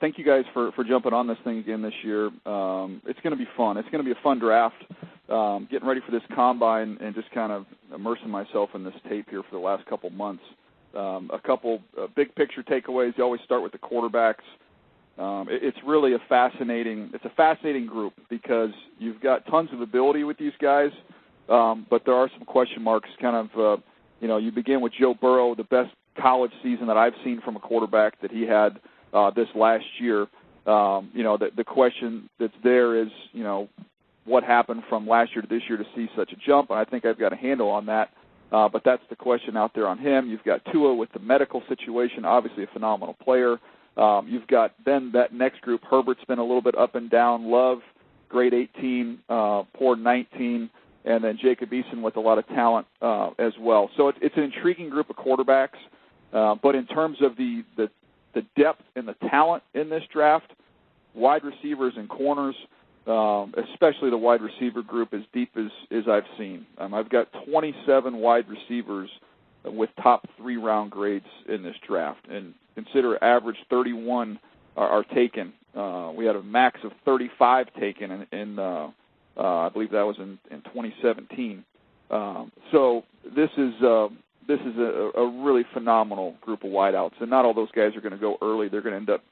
thank you guys for jumping on this thing again this year. It's going to be fun. It's going to be a fun draft. Getting ready for this combine and just kind of immersing myself in this tape here for the last couple months. A couple big picture takeaways. You always start with the quarterbacks. It's really a fascinating group because you've got tons of ability with these guys, but there are some question marks. Kind of, you begin with Joe Burrow, the best college season that I've seen from a quarterback that he had this last year. The question that's there is, what happened from last year to this year to see such a jump? And I think I've got a handle on that. But that's the question out there on him. You've got Tua with the medical situation, obviously a phenomenal player. You've got then that next group. Herbert's been a little bit up and down. Love, grade 18, poor 19, and then Jacob Eason with a lot of talent as well. So it's an intriguing group of quarterbacks. But in terms of the depth and the talent in this draft, wide receivers and corners, especially the wide receiver group, as deep as I've seen. I've got 27 wide receivers with top 3-round grades in this draft. And consider average 31 are taken. We had a max of 35 taken in I believe that was in 2017. So this is a really phenomenal group of wideouts. And not all those guys are going to go early. They're going to end up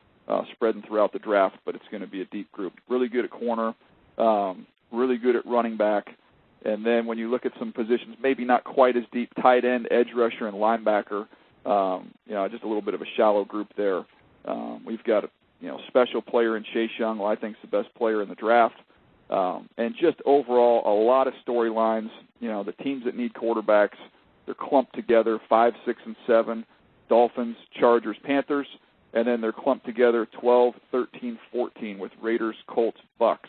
spreading throughout the draft, but it's going to be a deep group. Really good at corner, really good at running back. And then when you look at some positions, maybe not quite as deep, tight end, edge rusher, and linebacker, just a little bit of a shallow group there. We've got a special player in Chase Young, who I think is the best player in the draft. And just overall, a lot of storylines. The teams that need quarterbacks, they're clumped together, 5, 6, and 7, Dolphins, Chargers, Panthers. And then they're clumped together 12, 13, 14 with Raiders, Colts, Bucks.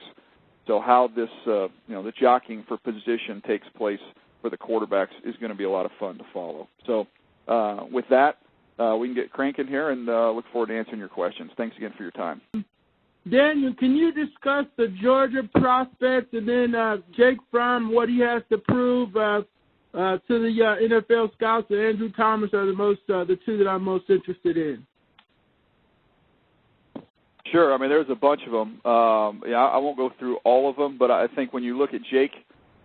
So how this, the jockeying for position takes place for the quarterbacks is going to be a lot of fun to follow. So with that, we can get cranking here and look forward to answering your questions. Thanks again for your time. Daniel, can you discuss the Georgia prospects and then Jake Fromm, what he has to prove to the NFL scouts? And Andrew Thomas are the two that I'm most interested in. Sure. There's a bunch of them. I won't go through all of them, but I think when you look at Jake,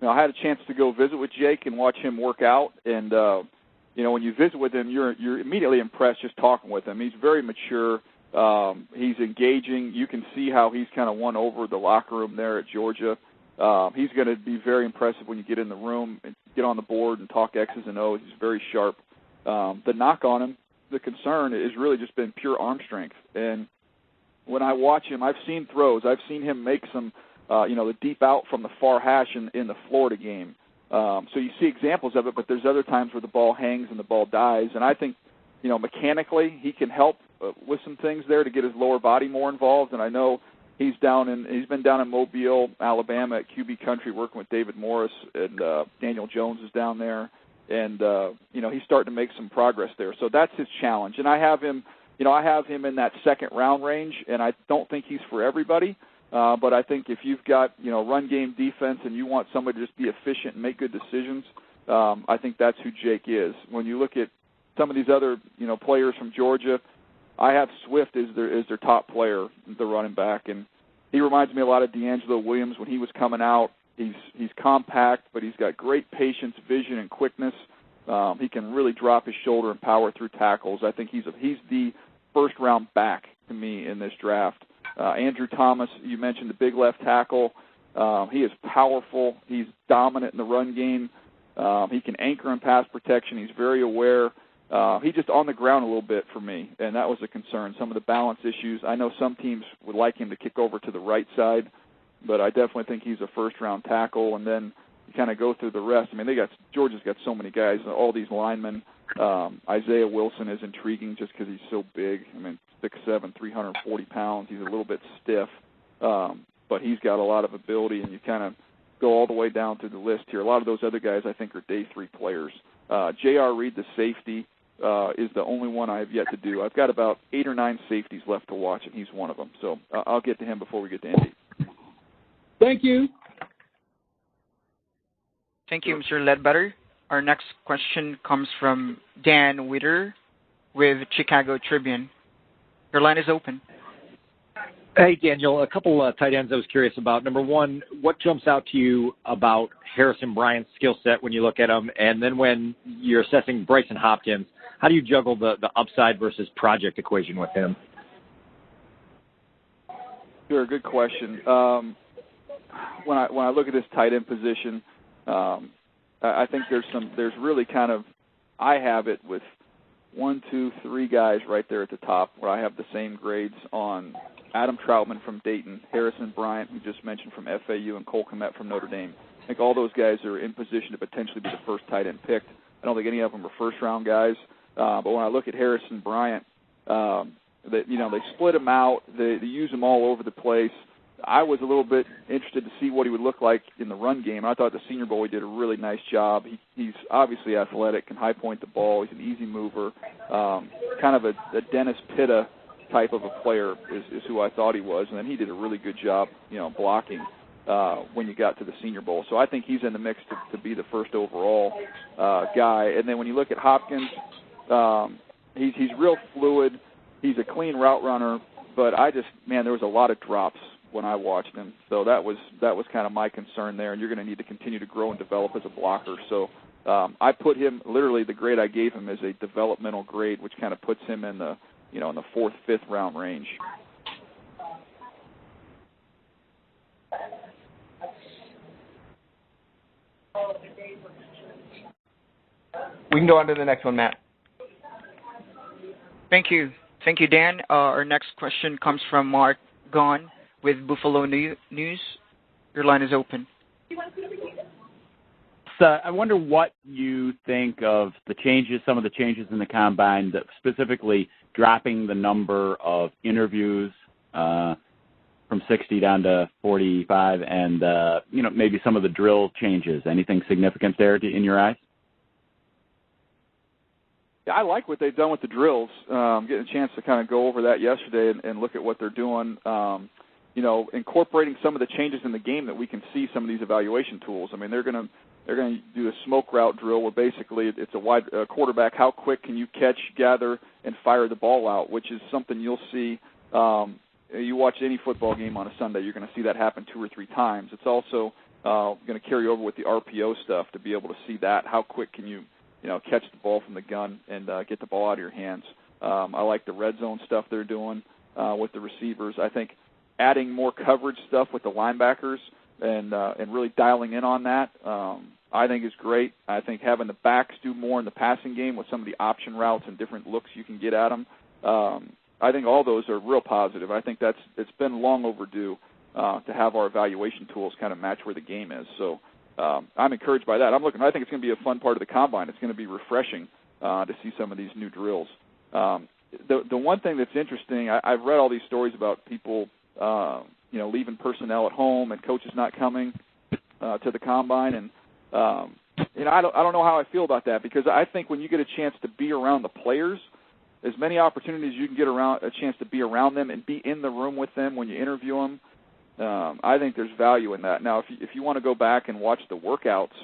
I had a chance to go visit with Jake and watch him work out. And, when you visit with him, you're immediately impressed just talking with him. He's very mature. He's engaging. You can see how he's kind of won over the locker room there at Georgia. He's going to be very impressive when you get in the room and get on the board and talk X's and O's. He's very sharp. The knock on him, the concern has really just been pure arm strength. And when I watch him, I've seen throws. I've seen him make some, the deep out from the far hash in the Florida game. So you see examples of it, but there's other times where the ball hangs and the ball dies. And I think, mechanically he can help with some things there to get his lower body more involved. And I know he's been down in Mobile, Alabama at QB Country working with David Morris, and Daniel Jones is down there. And, he's starting to make some progress there. So that's his challenge. And I have him in that second round range, and I don't think he's for everybody. But I think if you've got, run game defense and you want somebody to just be efficient and make good decisions, I think that's who Jake is. When you look at some of these other, players from Georgia, I have Swift as their top player, the running back. And he reminds me a lot of D'Angelo Williams when he was coming out. He's compact, but he's got great patience, vision, and quickness. He can really drop his shoulder and power through tackles. I think he's the first-round back to me in this draft. Andrew Thomas, you mentioned the big left tackle. He is powerful. He's dominant in the run game. He can anchor in pass protection. He's very aware. He's just on the ground a little bit for me, and that was a concern. Some of the balance issues. I know some teams would like him to kick over to the right side, but I definitely think he's a first-round tackle. And then you kind of go through the rest. Georgia's got so many guys, all these linemen. Isaiah Wilson is intriguing just because he's so big. 6'7", 340 pounds. He's a little bit stiff, but he's got a lot of ability, and you kind of go all the way down through the list here. A lot of those other guys I think are day 3 players. J.R. Reed, the safety, is the only one I have yet to do. I've got about 8 or 9 safeties left to watch, and he's one of them. So I'll get to him before we get to Andy. Thank you. Thank you, Mr. Ledbetter. Our next question comes from Dan Witter with Chicago Tribune. Your line is open. Hey, Daniel, a couple tight ends I was curious about. Number one, what jumps out to you about Harrison Bryant's skill set when you look at him? And then when you're assessing Brycen Hopkins, how do you juggle the upside versus project equation with him? Sure, good question. When I look at this tight end position, I think there's really kind of, I have it with 1, 2, 3 guys right there at the top where I have the same grades on Adam Troutman from Dayton, Harrison Bryant, who just mentioned from FAU, and Cole Kmet from Notre Dame. I think all those guys are in position to potentially be the first tight end picked. I don't think any of them are first-round guys. But when I look at Harrison Bryant, they split him out. They use him all over the place. I was a little bit interested to see what he would look like in the run game. I thought the Senior Bowl he did a really nice job. He's obviously athletic, can high point the ball. He's an easy mover, kind of a Dennis Pitta type of a player is who I thought he was, and then he did a really good job, blocking when you got to the Senior Bowl. So I think he's in the mix to be the first overall guy. And then when you look at Hopkins, he's real fluid. He's a clean route runner, but there was a lot of drops when I watched him. So that was kind of my concern there, and you're going to need to continue to grow and develop as a blocker. So I put him, literally the grade I gave him is a developmental grade, which kind of puts him in the, in the 4th, 5th round range. We can go on to the next one, Matt. Thank you. Thank you, Dan. Our next question comes from Mark Gahn with Buffalo News. Your line is open. So I wonder what you think of some of the changes in the combine, that specifically dropping the number of interviews from 60 down to 45, and maybe some of the drill changes. Anything significant there in your eyes? Yeah, I like what they've done with the drills. Getting a chance to kind of go over that yesterday and look at what they're doing. Incorporating some of the changes in the game that we can see some of these evaluation tools. I mean, they're going to do a smoke route drill where basically it's a wide quarterback. How quick can you catch, gather, and fire the ball out? Which is something you'll see. You watch any football game on a Sunday, you're going to see that happen 2 or 3 times. It's also going to carry over with the RPO stuff to be able to see that. How quick can you catch the ball from the gun and get the ball out of your hands? I like the red zone stuff they're doing with the receivers. I think adding more coverage stuff with the linebackers and really dialing in on that, I think is great. I think having the backs do more in the passing game with some of the option routes and different looks you can get at them, I think all those are real positive. I think it's been long overdue to have our evaluation tools kind of match where the game is. So I'm encouraged by that. I think it's going to be a fun part of the combine. It's going to be refreshing to see some of these new drills. The one thing that's interesting, I've read all these stories about people, leaving personnel at home and coaches not coming to the combine, and I don't know how I feel about that, because I think when you get a chance to be around the players, as many opportunities you can get around a chance to be around them and be in the room with them when you interview them. I think there's value in that. Now, if you want to go back and watch the workouts,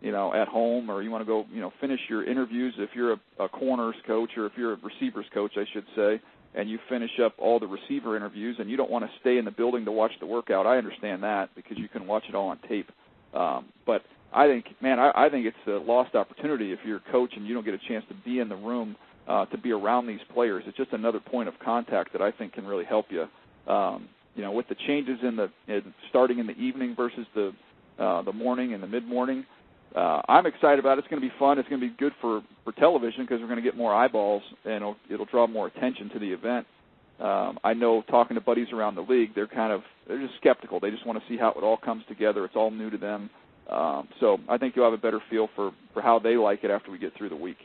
at home, or you want to go, finish your interviews, if you're a corners coach or if you're a receivers coach, I should say, and you finish up all the receiver interviews and you don't want to stay in the building to watch the workout, I understand that, because you can watch it all on tape. But I think it's a lost opportunity if you're a coach and you don't get a chance to be in the room to be around these players. It's just another point of contact that I think can really help you. With the changes in starting in the evening versus the morning and the mid-morning, I'm excited about it. It's going to be fun. It's going to be good for television because we're going to get more eyeballs and it'll draw more attention to the event. I know, talking to buddies around the league, they're just skeptical. They just want to see how it all comes together. It's all new to them. So I think you'll have a better feel for how they like it after we get through the week.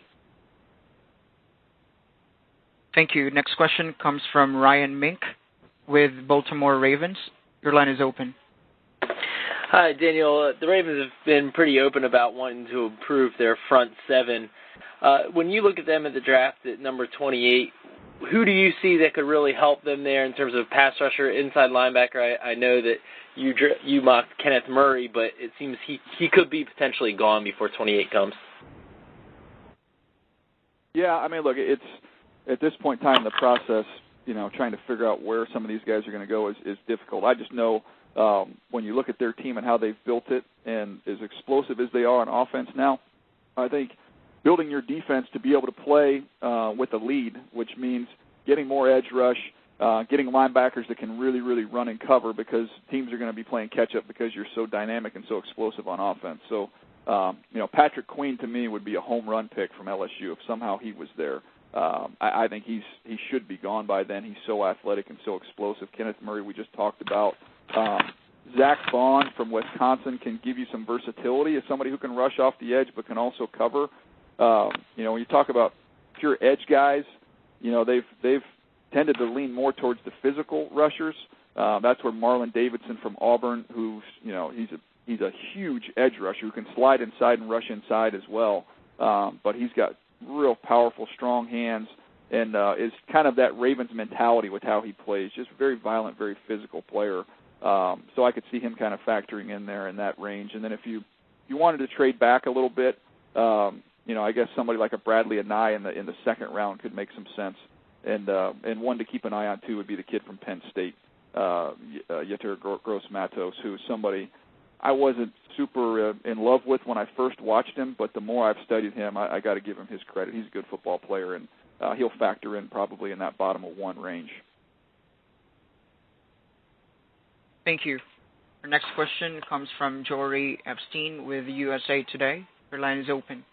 Thank you. Next question comes from Ryan Mink with Baltimore Ravens. Your line is open. Hi, Daniel. The Ravens have been pretty open about wanting to improve their front seven. When you look at them at the draft at number 28, who do you see that could really help them there in terms of pass rusher, inside linebacker? I know that you mocked Kenneth Murray, but it seems he could be potentially gone before 28 comes. Yeah, I mean, look, it's at this point in time in the process, trying to figure out where some of these guys are going to go is difficult. I just know when you look at their team and how they've built it, and as explosive as they are on offense now, I think building your defense to be able to play with a lead, which means getting more edge rush, getting linebackers that can really, really run and cover, because teams are going to be playing catch-up because you're so dynamic and so explosive on offense. So, Patrick Queen, to me, would be a home run pick from LSU if somehow he was there. I think he should be gone by then. He's so athletic and so explosive. Kenneth Murray, we just talked about. Zach Vaughn from Wisconsin can give you some versatility as somebody who can rush off the edge but can also cover. When you talk about pure edge guys, they've tended to lean more towards the physical rushers. That's where Marlon Davidson from Auburn, who's he's a huge edge rusher who can slide inside and rush inside as well. But he's got real powerful, strong hands, and is kind of that Ravens mentality with how he plays. Just very violent, very physical player. So I could see him kind of factoring in there in that range. And then if you wanted to trade back a little bit, I guess somebody like a Bradley Anae in the second round could make some sense. And one to keep an eye on too would be the kid from Penn State, Yetur Gross-Matos, who's somebody I wasn't super in love with when I first watched him, but the more I've studied him, I got to give him his credit. He's a good football player, and he'll factor in probably in that bottom of one range. Thank you. Our next question comes from Jory Epstein with USA Today. Your line is open.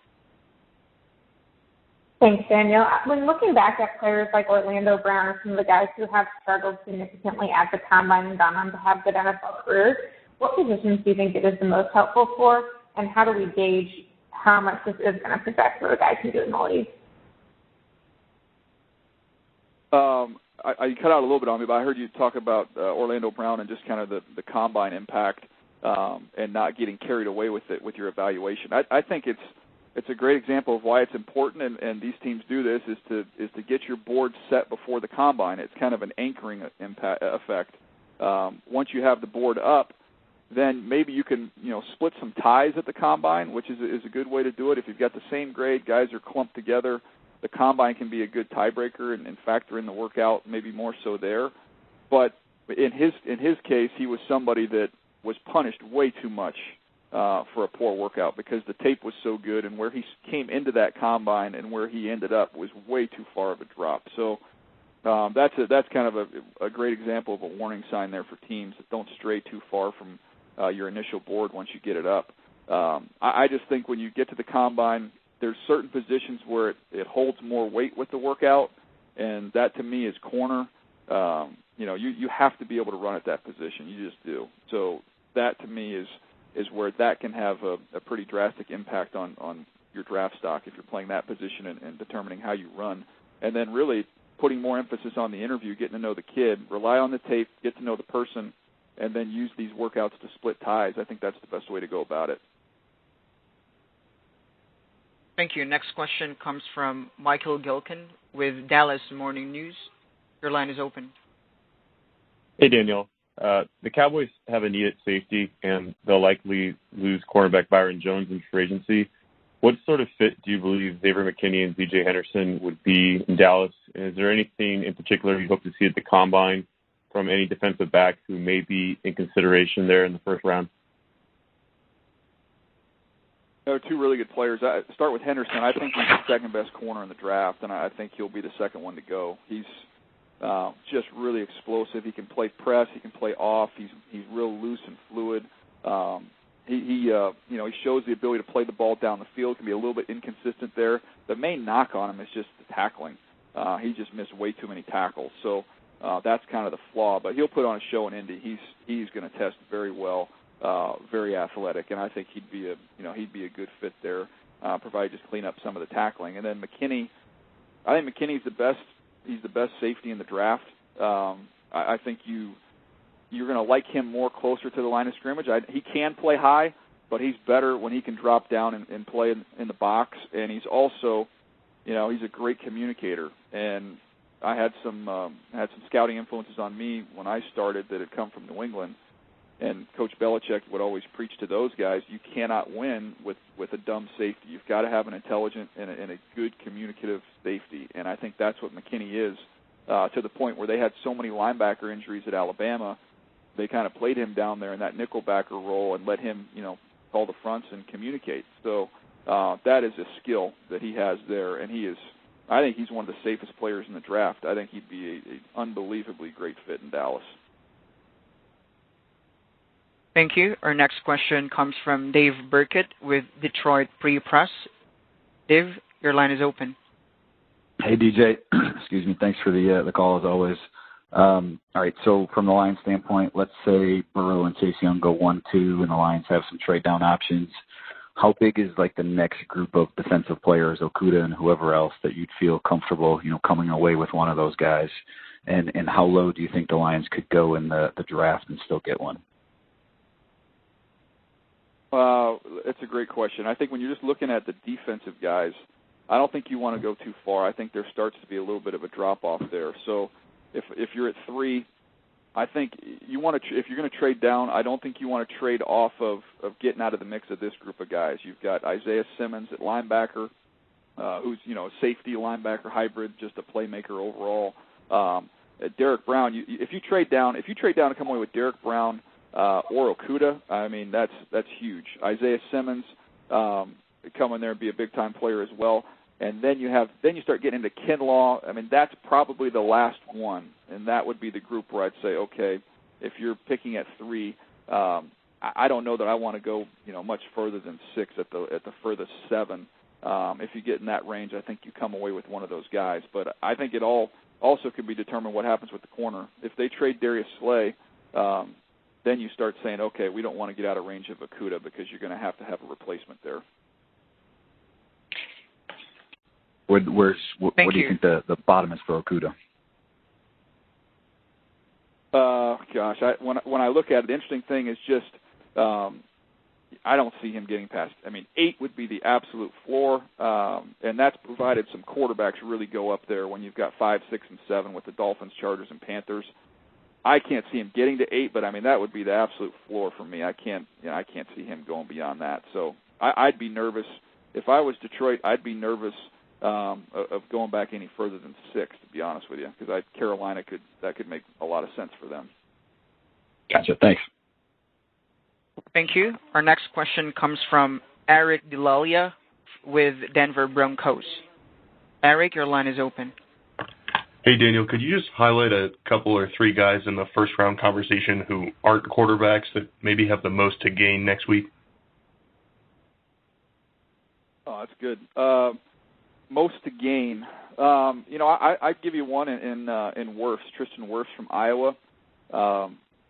Thanks, Daniel. When looking back at players like Orlando Brown or some of the guys who have struggled significantly at the combine and gone on to have good NFL careers, what positions do you think it is the most helpful for, and how do we gauge how much this is going to project for the guys who do it in the league? You cut out a little bit on me, but I heard you talk about Orlando Brown and just kind of the combine impact and not getting carried away with it with your evaluation. I think it's a great example of why it's important, and these teams do this, is to get your board set before the combine. It's kind of an anchoring effect. Once you have the board up, then maybe you can split some ties at the combine, which is a good way to do it. If you've got the same grade, guys are clumped together, the combine can be a good tiebreaker and factor in the workout, maybe more so there. But in his case, he was somebody that was punished way too much for a poor workout because the tape was so good, and where he came into that combine and where he ended up was way too far of a drop. So that's kind of a great example of a warning sign there for teams that don't stray too far from your initial board once you get it up. I just think when you get to the combine, there's certain positions where it holds more weight with the workout, and that to me is corner. You have to be able to run at that position. You just do. So that to me is where that can have a pretty drastic impact on your draft stock if you're playing that position and determining how you run. And then really putting more emphasis on the interview, getting to know the kid, rely on the tape, get to know the person, and then use these workouts to split ties. I think that's the best way to go about it. Thank you. Next question comes from Michael Gilkin with Dallas Morning News. Your line is open. Hey, Daniel. The Cowboys have a need at safety, and they'll likely lose cornerback Byron Jones in free agency. What sort of fit do you believe Xavier McKinney and DJ Henderson would be in Dallas? And is there anything in particular you hope to see at the Combine from any defensive backs who may be in consideration there in the first round? There are two really good players. I start with Henderson. I think he's the second-best corner in the draft, and I think he'll be the second one to go. He's just really explosive. He can play press. He can play off. He's real loose and fluid. He shows the ability to play the ball down the field. Can be a little bit inconsistent there. The main knock on him is just the tackling. He just missed way too many tackles. So that's kind of the flaw. But he'll put on a show in Indy. He's going to test very well. Very athletic, and I think he'd be a good fit there, provided just clean up some of the tackling. And then McKinney, I think McKinney's the best. He's the best safety in the draft. I think you're going to like him more closer to the line of scrimmage. He can play high, but he's better when he can drop down and play in the box. And he's also, he's a great communicator. And I had some scouting influences on me when I started that had come from New England. And Coach Belichick would always preach to those guys, you cannot win with a dumb safety. You've got to have an intelligent and a good communicative safety. And I think that's what McKinney is. to the point where they had so many linebacker injuries at Alabama, they kind of played him down there in that nickelbacker role and let him, call the fronts and communicate. So that is a skill that he has there, and I think he's one of the safest players in the draft. I think he'd be an unbelievably great fit in Dallas. Thank you. Our next question comes from Dave Burkett with Detroit Free Press. Dave, your line is open. Hey, DJ. Excuse me. Thanks for the call, as always. All right, so from the Lions standpoint, let's say Burrow and Chase Young go 1-2 and the Lions have some trade-down options. How big is, the next group of defensive players, Okudah and whoever else, that you'd feel comfortable, coming away with one of those guys? And how low do you think the Lions could go in the draft and still get one? It's a great question. I think when you're just looking at the defensive guys, I don't think you want to go too far. I think there starts to be a little bit of a drop-off there. So if you're at 3, I think you want to, if you're going to trade down, I don't think you want to trade off of getting out of the mix of this group of guys. You've got Isaiah Simmons at linebacker, who's, a safety linebacker hybrid, just a playmaker overall. Derek Brown, if you trade down and come away with Derek Brown or Okudah, I mean, that's huge. Isaiah Simmons come in there and be a big-time player as well. And then you start getting into Kinlaw. I mean, that's probably the last one, and that would be the group where I'd say, okay, if you're picking at 3, I don't know that I want to go, much further than 6 at the furthest 7. If you get in that range, I think you come away with one of those guys. But I think it all also could be determined what happens with the corner. If they trade Darius Slay, then you start saying, okay, we don't want to get out of range of Okudah because you're going to have a replacement there. What do you think the bottom is for Okudah? Gosh, when I look at it, the interesting thing is just I don't see him getting past. I mean, 8 would be the absolute floor, and that's provided some quarterbacks really go up there when you've got 5, 6, and 7 with the Dolphins, Chargers, and Panthers. I can't see him getting to 8, but I mean that would be the absolute floor for me. I can't see him going beyond that. So I'd be nervous if I was Detroit. I'd be nervous of going back any further than 6, to be honest with you, because Carolina could make a lot of sense for them. Gotcha. Thanks. Thank you. Our next question comes from Eric DeLalia with Denver Broncos. Eric, your line is open. Hey, Daniel, could you just highlight a couple or 3 guys in the first-round conversation who aren't quarterbacks that maybe have the most to gain next week? Oh, that's good. Most to gain. I'd give you one in Wirfs, Tristan Wirfs from Iowa.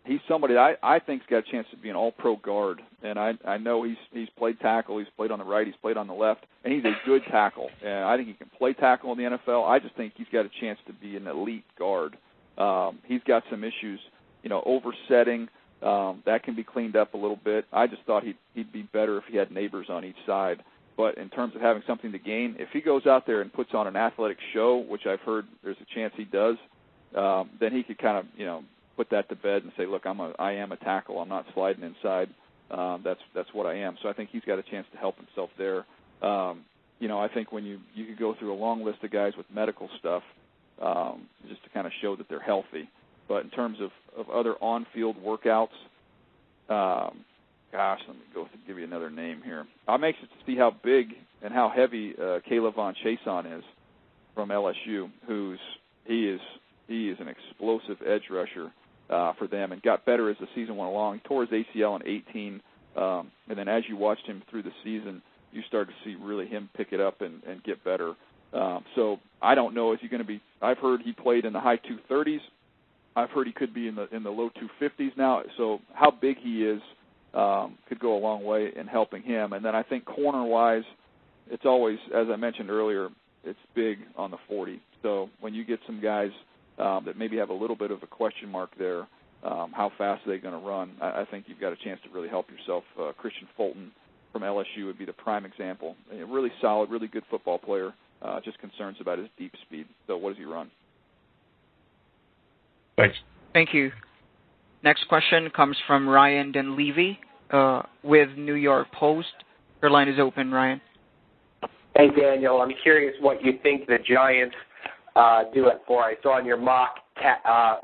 He's somebody that I think's got a chance to be an all-pro guard, and I know he's played tackle, he's played on the right, he's played on the left, and he's a good tackle. And I think he can play tackle in the NFL. I just think he's got a chance to be an elite guard. He's got some issues, oversetting. That can be cleaned up a little bit. I just thought he'd be better if he had neighbors on each side. But in terms of having something to gain, if he goes out there and puts on an athletic show, which I've heard there's a chance he does, then he could kind of, put that to bed and say, look, I am a tackle. I'm not sliding inside. That's what I am. So I think he's got a chance to help himself there. I think when you could go through a long list of guys with medical stuff just to kind of show that they're healthy. But in terms of other on-field workouts, let me give you another name here. I'm anxious to see how big and how heavy Caleb Von Chason is from LSU, he is an explosive edge rusher for them and got better as the season went along. He tore his ACL in 18, and then as you watched him through the season, you started to see really him pick it up and get better. So I don't know, is he going to be – I've heard he played in the high 230s. I've heard he could be in the low 250s now. So how big he is could go a long way in helping him. And then I think corner-wise, it's always, as I mentioned earlier, it's big on the 40. So when you get some guys that maybe have a little bit of a question mark there, how fast are they going to run? I think you've got a chance to really help yourself. Christian Fulton from LSU would be the prime example. A really solid, really good football player, just concerns about his deep speed. So what does he run? Thanks. Thank you. Next question comes from Ryan Dunleavy with New York Post. Your line is open, Ryan. Hey, Daniel. I'm curious what you think the Giants do it for? I saw in your mock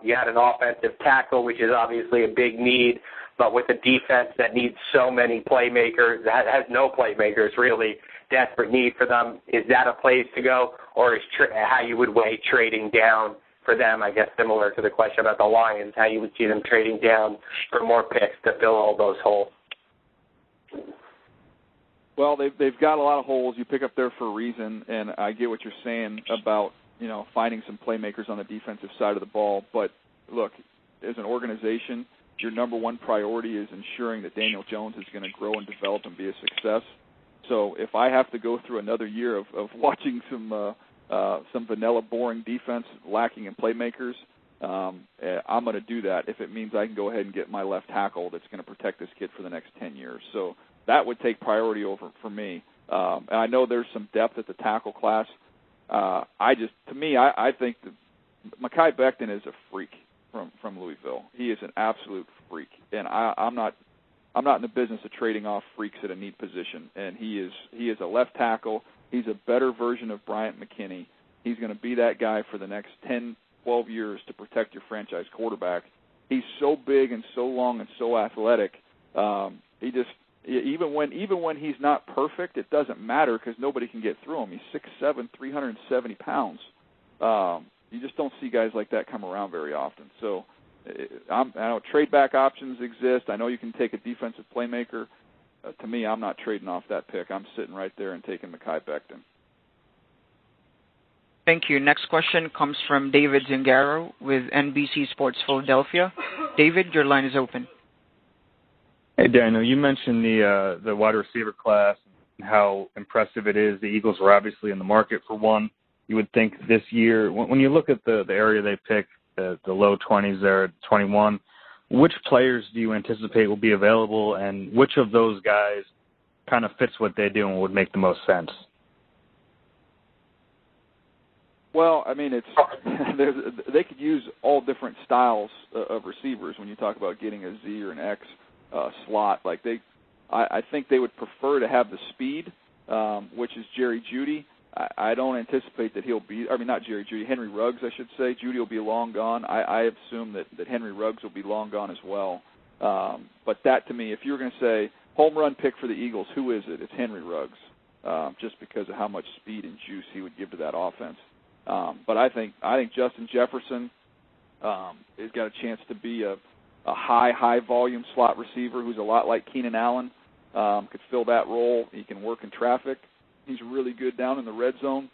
you had an offensive tackle, which is obviously a big need, but with a defense that needs so many playmakers, that has no playmakers really, desperate need for them, is that a place to go, or is how you would weigh trading down for them, I guess similar to the question about the Lions, how you would see them trading down for more picks to fill all those holes? Well, they've got a lot of holes. You pick up there for a reason, and I get what you're saying about, finding some playmakers on the defensive side of the ball. But, look, as an organization, your number one priority is ensuring that Daniel Jones is going to grow and develop and be a success. So if I have to go through another year of watching some vanilla, boring defense lacking in playmakers, I'm going to do that if it means I can go ahead and get my left tackle that's going to protect this kid for the next 10 years. So that would take priority over for me. And I know there's some depth at the tackle class. I think that Mekhi Becton is a freak from Louisville. He is an absolute freak, and I'm not in the business of trading off freaks at a need position. And he is a left tackle. He's a better version of Bryant McKinney. He's going to be that guy for the next 10, 12 years to protect your franchise quarterback. He's so big and so long and so athletic. Even when he's not perfect, it doesn't matter because nobody can get through him. He's 6'7", 370 pounds. You just don't see guys like that come around very often. So I know trade back options exist. I know you can take a defensive playmaker. To me, I'm not trading off that pick. I'm sitting right there and taking Mekhi Becton. Thank you. Next question comes from David Zingaro with NBC Sports Philadelphia. David, your line is open. Hey, Daniel, you mentioned the wide receiver class and how impressive it is. The Eagles were obviously in the market for one. You would think this year, when you look at the area they pick, the low 20s there at 21, which players do you anticipate will be available, and which of those guys kind of fits what they do and would make the most sense? Well, I mean, they could use all different styles of receivers when you talk about getting a Z or an X slot. I think they would prefer to have the speed, which is Jerry Jeudy. I don't anticipate that he'll be. I mean, not Jerry Jeudy, Henry Ruggs, I should say. Jeudy will be long gone. I assume that Henry Ruggs will be long gone as well. But that, to me, if you were going to say home run pick for the Eagles, who is it? It's Henry Ruggs, just because of how much speed and juice he would give to that offense. But I think Justin Jefferson has got a chance to be a high volume slot receiver who's a lot like Keenan Allen. Could fill that role. He can work in traffic. He's really good down in the red zone.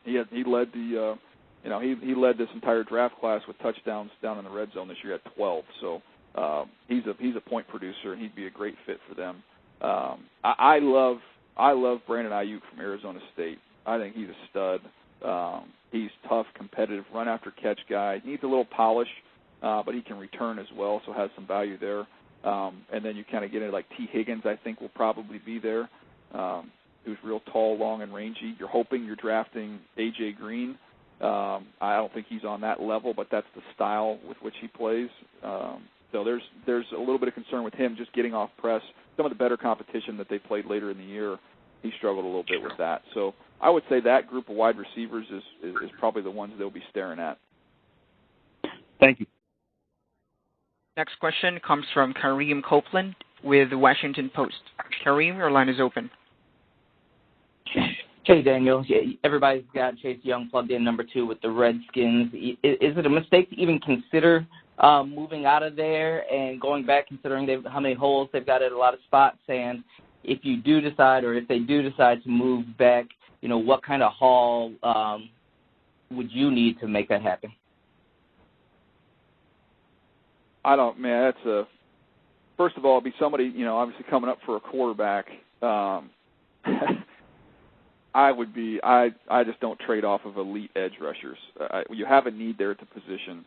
He led he led this entire draft class with touchdowns down in the red zone this year at 12. So he's a point producer, and he'd be a great fit for them. I love Brandon Ayuk from Arizona State. I think he's a stud. He's tough, competitive, run after catch guy. Needs a little polish, but he can return as well, so has some value there. And then you kind of get into like T. Higgins, I think will probably be there. Who's real tall, long, and rangy. You're hoping you're drafting A.J. Green. I don't think he's on that level, but that's the style with which he plays. So there's a little bit of concern with him just getting off press. Some of the better competition that they played later in the year, he struggled a little bit with that. So I would say that group of wide receivers is probably the ones they'll be staring at. Thank you. Next question comes from Kareem Copeland with the Washington Post. Kareem, your line is open. Hey, Daniel. Everybody's got Chase Young plugged in number 2 with the Redskins. Is it a mistake to even consider moving out of there and going back, considering how many holes they've got at a lot of spots? And if you do decide, or if they do decide to move back, what kind of haul would you need to make that happen? First of all, it'd be somebody, obviously coming up for a quarterback. I just don't trade off of elite edge rushers. You have a need there at the position.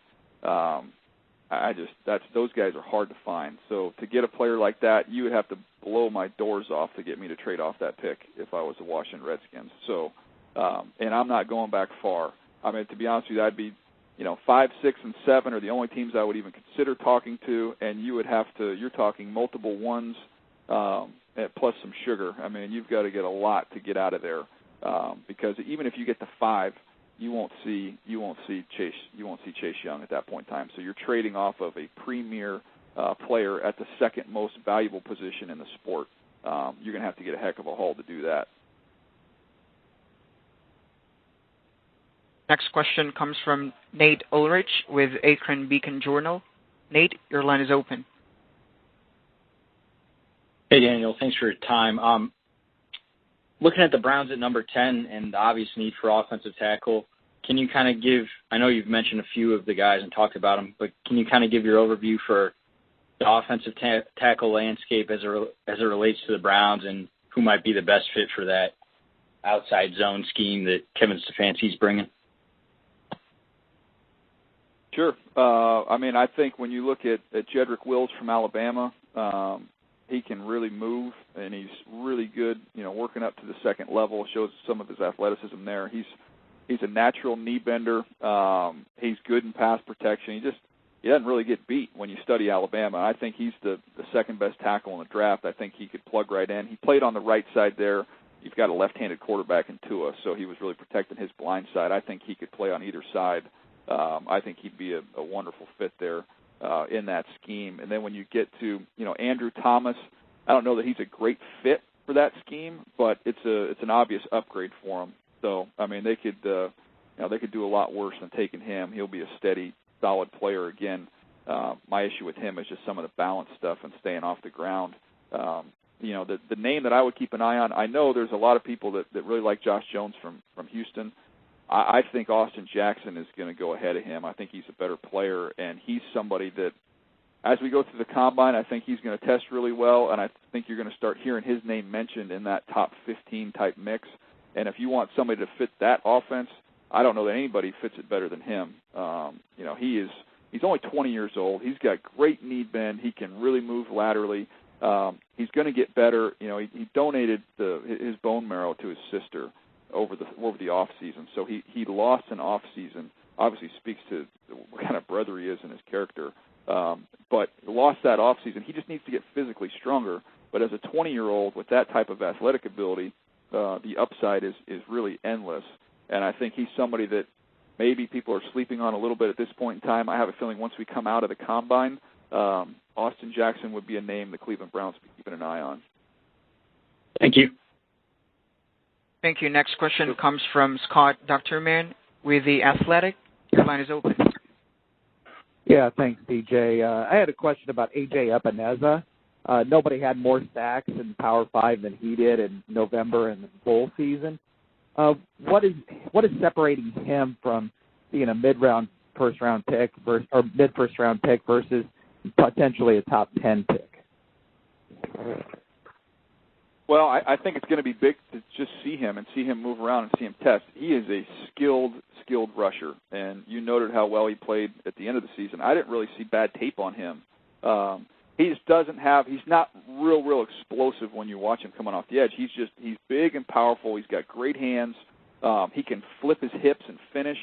Those guys are hard to find. So to get a player like that, you would have to blow my doors off to get me to trade off that pick if I was the Washington Redskins. So, and I'm not going back far. I mean, to be honest with you, I'd be, 5, 6, and 7 are the only teams I would even consider talking to, and you're talking multiple ones plus some sugar. I mean, you've got to get a lot to get out of there because even if you get to 5, you won't see Chase Young at that point in time. So you're trading off of a premier player at the second most valuable position in the sport. You're going to have to get a heck of a haul to do that. Next question comes from Nate Ulrich with Akron Beacon Journal. Nate, your line is open. Hey, Daniel. Thanks for your time. Looking at the Browns at number 10 and the obvious need for offensive tackle, can you kind of give – I know you've mentioned a few of the guys and talked about them, but can you kind of give your overview for the offensive tackle landscape as it relates to the Browns and who might be the best fit for that outside zone scheme that Kevin Stefanski's bringing? Sure. I think when you look at Jedrick Wills from Alabama, he can really move, and he's really good, working up to the second level, shows some of his athleticism there. He's a natural knee bender. He's good in pass protection. He doesn't really get beat when you study Alabama. I think he's the second best tackle in the draft. I think he could plug right in. He played on the right side there. You've got a left-handed quarterback in Tua, so he was really protecting his blind side. I think he could play on either side. I think he'd be a wonderful fit there in that scheme. And then when you get to, Andrew Thomas, I don't know that he's a great fit for that scheme, but it's an obvious upgrade for him. So, they could do a lot worse than taking him. He'll be a steady, solid player again. My issue with him is just some of the balance stuff and staying off the ground. The name that I would keep an eye on, I know there's a lot of people that really like Josh Jones from Houston. I think Austin Jackson is going to go ahead of him. I think he's a better player, and he's somebody that, as we go through the combine, I think he's going to test really well, and I think you're going to start hearing his name mentioned in that top 15 type mix. And if you want somebody to fit that offense, I don't know that anybody fits it better than him. He's only 20 years old. He's got great knee bend. He can really move laterally. He's going to get better. He donated his bone marrow to his sister over the off season, so he lost an off season. Obviously, speaks to what kind of brother he is and his character. But lost that off season. He just needs to get physically stronger. But as a 20-year-old with that type of athletic ability, the upside is really endless. And I think he's somebody that maybe people are sleeping on a little bit at this point in time. I have a feeling once we come out of the combine, Austin Jackson would be a name the Cleveland Browns would be keeping an eye on. Thank you. Thank you. Next question comes from Scott Docterman with The Athletic. Your line is open. Yeah, thanks, DJ. I had a question about A.J. Epineza. Nobody had more sacks in Power 5 than he did in November and the bowl season. What is separating him from being a mid-round first-round pick or mid-first-round pick versus potentially a top 10 pick? Well, I think it's going to be big to just see him and see him move around and see him test. He is a skilled rusher, and you noted how well he played at the end of the season. I didn't really see bad tape on him. He's not real explosive when you watch him coming off the edge. He's big and powerful. He's got great hands. He can flip his hips and finish.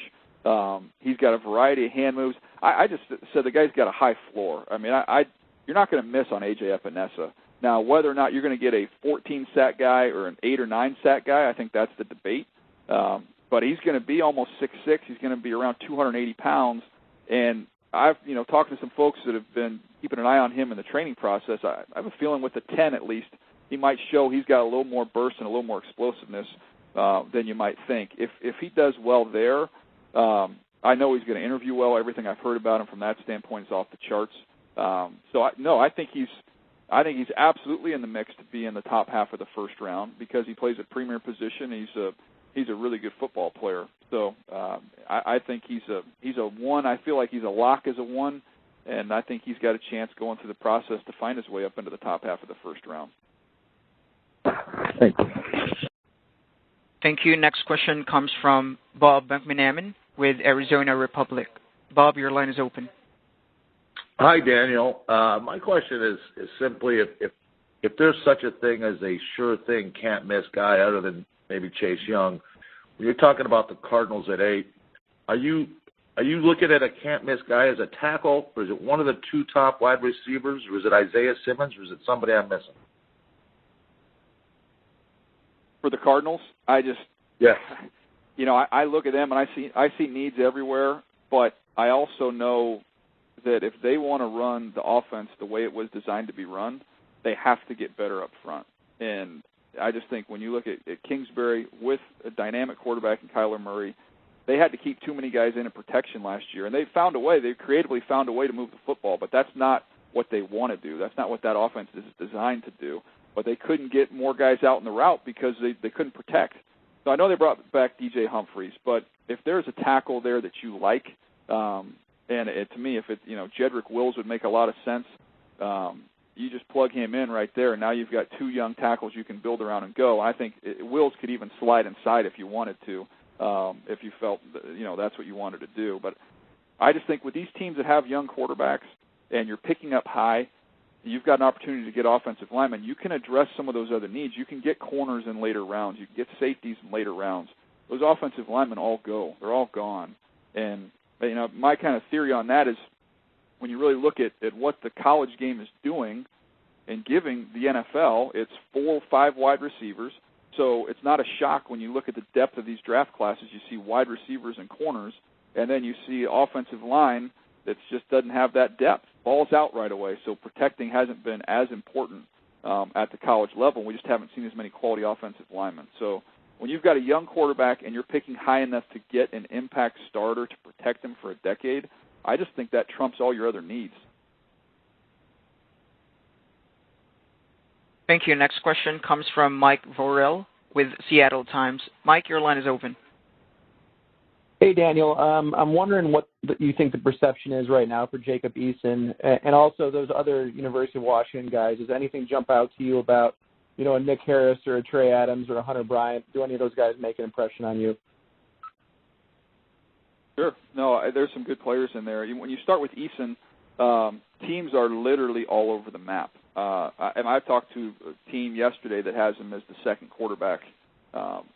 He's got a variety of hand moves. I just said the guy's got a high floor. You're not going to miss on A.J. Epineza. Now, whether or not you're going to get a 14-sack guy or an 8 or 9-sack guy, I think that's the debate. But he's going to be almost 6'6". He's going to be around 280 pounds. And I've, talked to some folks that have been keeping an eye on him in the training process. I have a feeling with the 10 at least, he might show he's got a little more burst and a little more explosiveness than you might think. If he does well there, I know he's going to interview well. Everything I've heard about him from that standpoint is off the charts. I think he's absolutely in the mix to be in the top half of the first round because he plays a premier position. He's a really good football player. So I think he's a one. I feel like he's a lock as a one, and I think he's got a chance going through the process to find his way up into the top half of the first round. Thank you. Thank you. Next question comes from Bob McManaman with Arizona Republic. Bob, your line is open. Hi, Daniel. My question is simply if there's such a thing as a sure thing can't miss guy other than maybe Chase Young, when you're talking about the Cardinals at 8, are you looking at a can't miss guy as a tackle, or is it one of the two top wide receivers, or is it Isaiah Simmons, or is it somebody I'm missing? For the Cardinals, I look at them and I see needs everywhere, but I also know that if they want to run the offense the way it was designed to be run, they have to get better up front. And I just think when you look at Kingsbury with a dynamic quarterback in Kyler Murray, they had to keep too many guys in protection last year, and they found a way. They creatively found a way to move the football, but that's not what they want to do. That's not what that offense is designed to do. But they couldn't get more guys out in the route because they couldn't protect. So I know they brought back DJ Humphries, but if there's a tackle there that you like, to me, if Jedrick Wills would make a lot of sense. You just plug him in right there, and now you've got two young tackles you can build around and go. I think Wills could even slide inside if you wanted to, if you felt that's what you wanted to do. But I just think with these teams that have young quarterbacks and you're picking up high, you've got an opportunity to get offensive linemen. You can address some of those other needs. You can get corners in later rounds. You can get safeties in later rounds. Those offensive linemen all go. They're all gone. And my kind of theory on that is when you really look at what the college game is doing and giving the NFL, it's 4 or 5 wide receivers. So it's not a shock when you look at the depth of these draft classes. You see wide receivers and corners, and then you see offensive line that just doesn't have that depth. Ball's out right away, so protecting hasn't been as important at the college level. We just haven't seen as many quality offensive linemen. So when you've got a young quarterback and you're picking high enough to get an impact starter to protect him for a decade, I just think that trumps all your other needs. Thank you. Next question comes from Mike Vorel with Seattle Times. Mike, your line is open. Hey, Daniel. I'm wondering what you think the perception is right now for Jacob Eason and also those other University of Washington guys. Does anything jump out to you about, a Nick Harris or a Trey Adams or a Hunter Bryant? Do any of those guys make an impression on you? Sure. No, there's some good players in there. When you start with Eason, teams are literally all over the map. And I talked to a team yesterday that has him as the second quarterback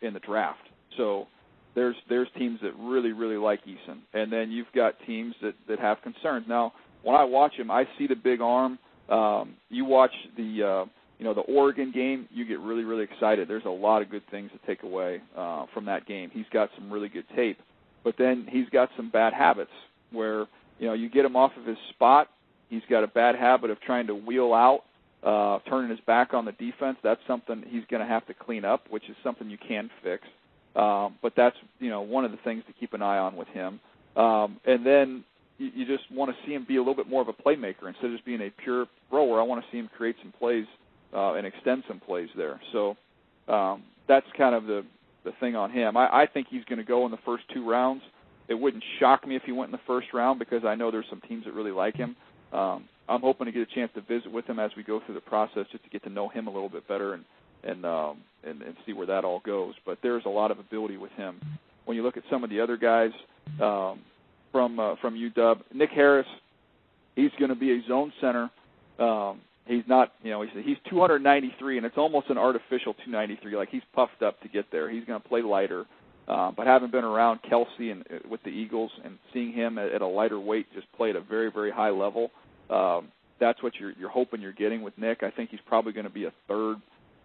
in the draft. So there's teams that really, really like Eason. And then you've got teams that have concerns. Now, when I watch him, I see the big arm. You watch the Oregon game, you get really, really excited. There's a lot of good things to take away from that game. He's got some really good tape. But then he's got some bad habits where, you get him off of his spot. He's got a bad habit of trying to wheel out, turning his back on the defense. That's something he's going to have to clean up, which is something you can fix. But that's, one of the things to keep an eye on with him. And then you just want to see him be a little bit more of a playmaker instead of just being a pure thrower. I want to see him create some plays and extend some plays there. So that's kind of the thing on him. I think he's going to go in the first 2 rounds. It wouldn't shock me if he went in the first round because I know there's some teams that really like him. I'm hoping to get a chance to visit with him as we go through the process just to get to know him a little bit better and see where that all goes. But there's a lot of ability with him. When you look at some of the other guys from UW, Nick Harris, he's going to be a zone center. He's not, he's 293, and it's almost an artificial 293. Like he's puffed up to get there. He's going to play lighter. But having been around Kelsey and with the Eagles and seeing him at a lighter weight just play at a very, very high level, that's what you're hoping you're getting with Nick. I think he's probably going to be a third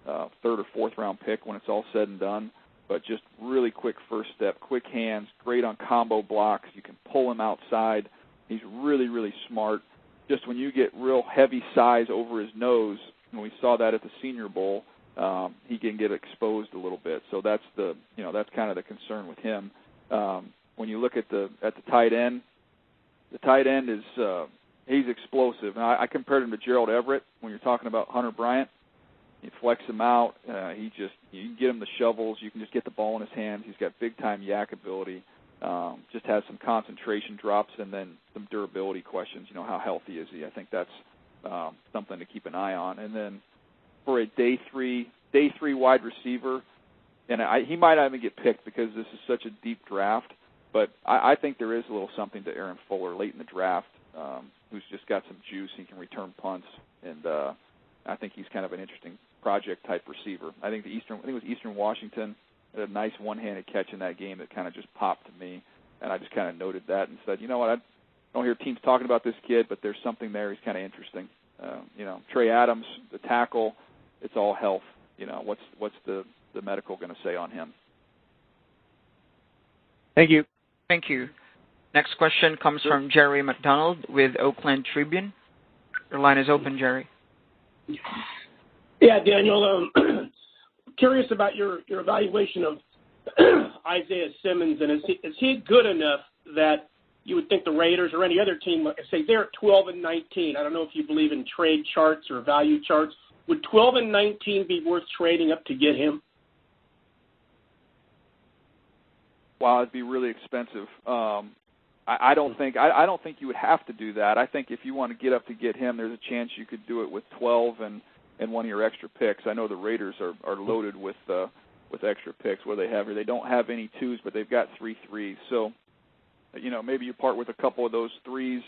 or fourth round pick when it's all said and done. But just really quick first step, quick hands, great on combo blocks. You can pull him outside. He's really, really smart. Just when you get real heavy size over his nose, and we saw that at the Senior Bowl, he can get exposed a little bit. So that's that's kind of the concern with him. When you look at the tight end, the tight end is he's explosive. Now, I compared him to Gerald Everett when you're talking about Hunter Bryant. You flex him out. You can get him the shovels. You can just get the ball in his hands. He's got big time yak ability. Just has some concentration drops and then some durability questions. How healthy is he? I think that's something to keep an eye on. And then for a day three wide receiver, and he might not even get picked because this is such a deep draft, but I think there is a little something to Aaron Fuller late in the draft, who's just got some juice. He can return punts, and I think he's kind of an interesting project-type receiver. I think it was Eastern Washington had a nice one-handed catch in that game that kind of just popped to me, and I just kind of noted that and said, I don't hear teams talking about this kid, but there's something there. He's kind of interesting. Trey Adams, the tackle, it's all health. What's the medical going to say on him? Thank you. Thank you. Next question comes from Jerry McDonald with Oakland Tribune. Your line is open, Jerry. Yeah, Daniel, curious about your evaluation of Isaiah Simmons, and is he good enough that you would think the Raiders or any other team, say they're at 12-19, I don't know if you believe in trade charts or value charts, would 12-19 be worth trading up to get him? Wow, it'd be really expensive. I don't think you would have to do that. I think if you want to get up to get him, there's a chance you could do it with 12 and one of your extra picks. I know the Raiders are loaded with extra picks. What they have here, they don't have any 2s, but they've got 3 3s. So, maybe you part with a couple of those 3s,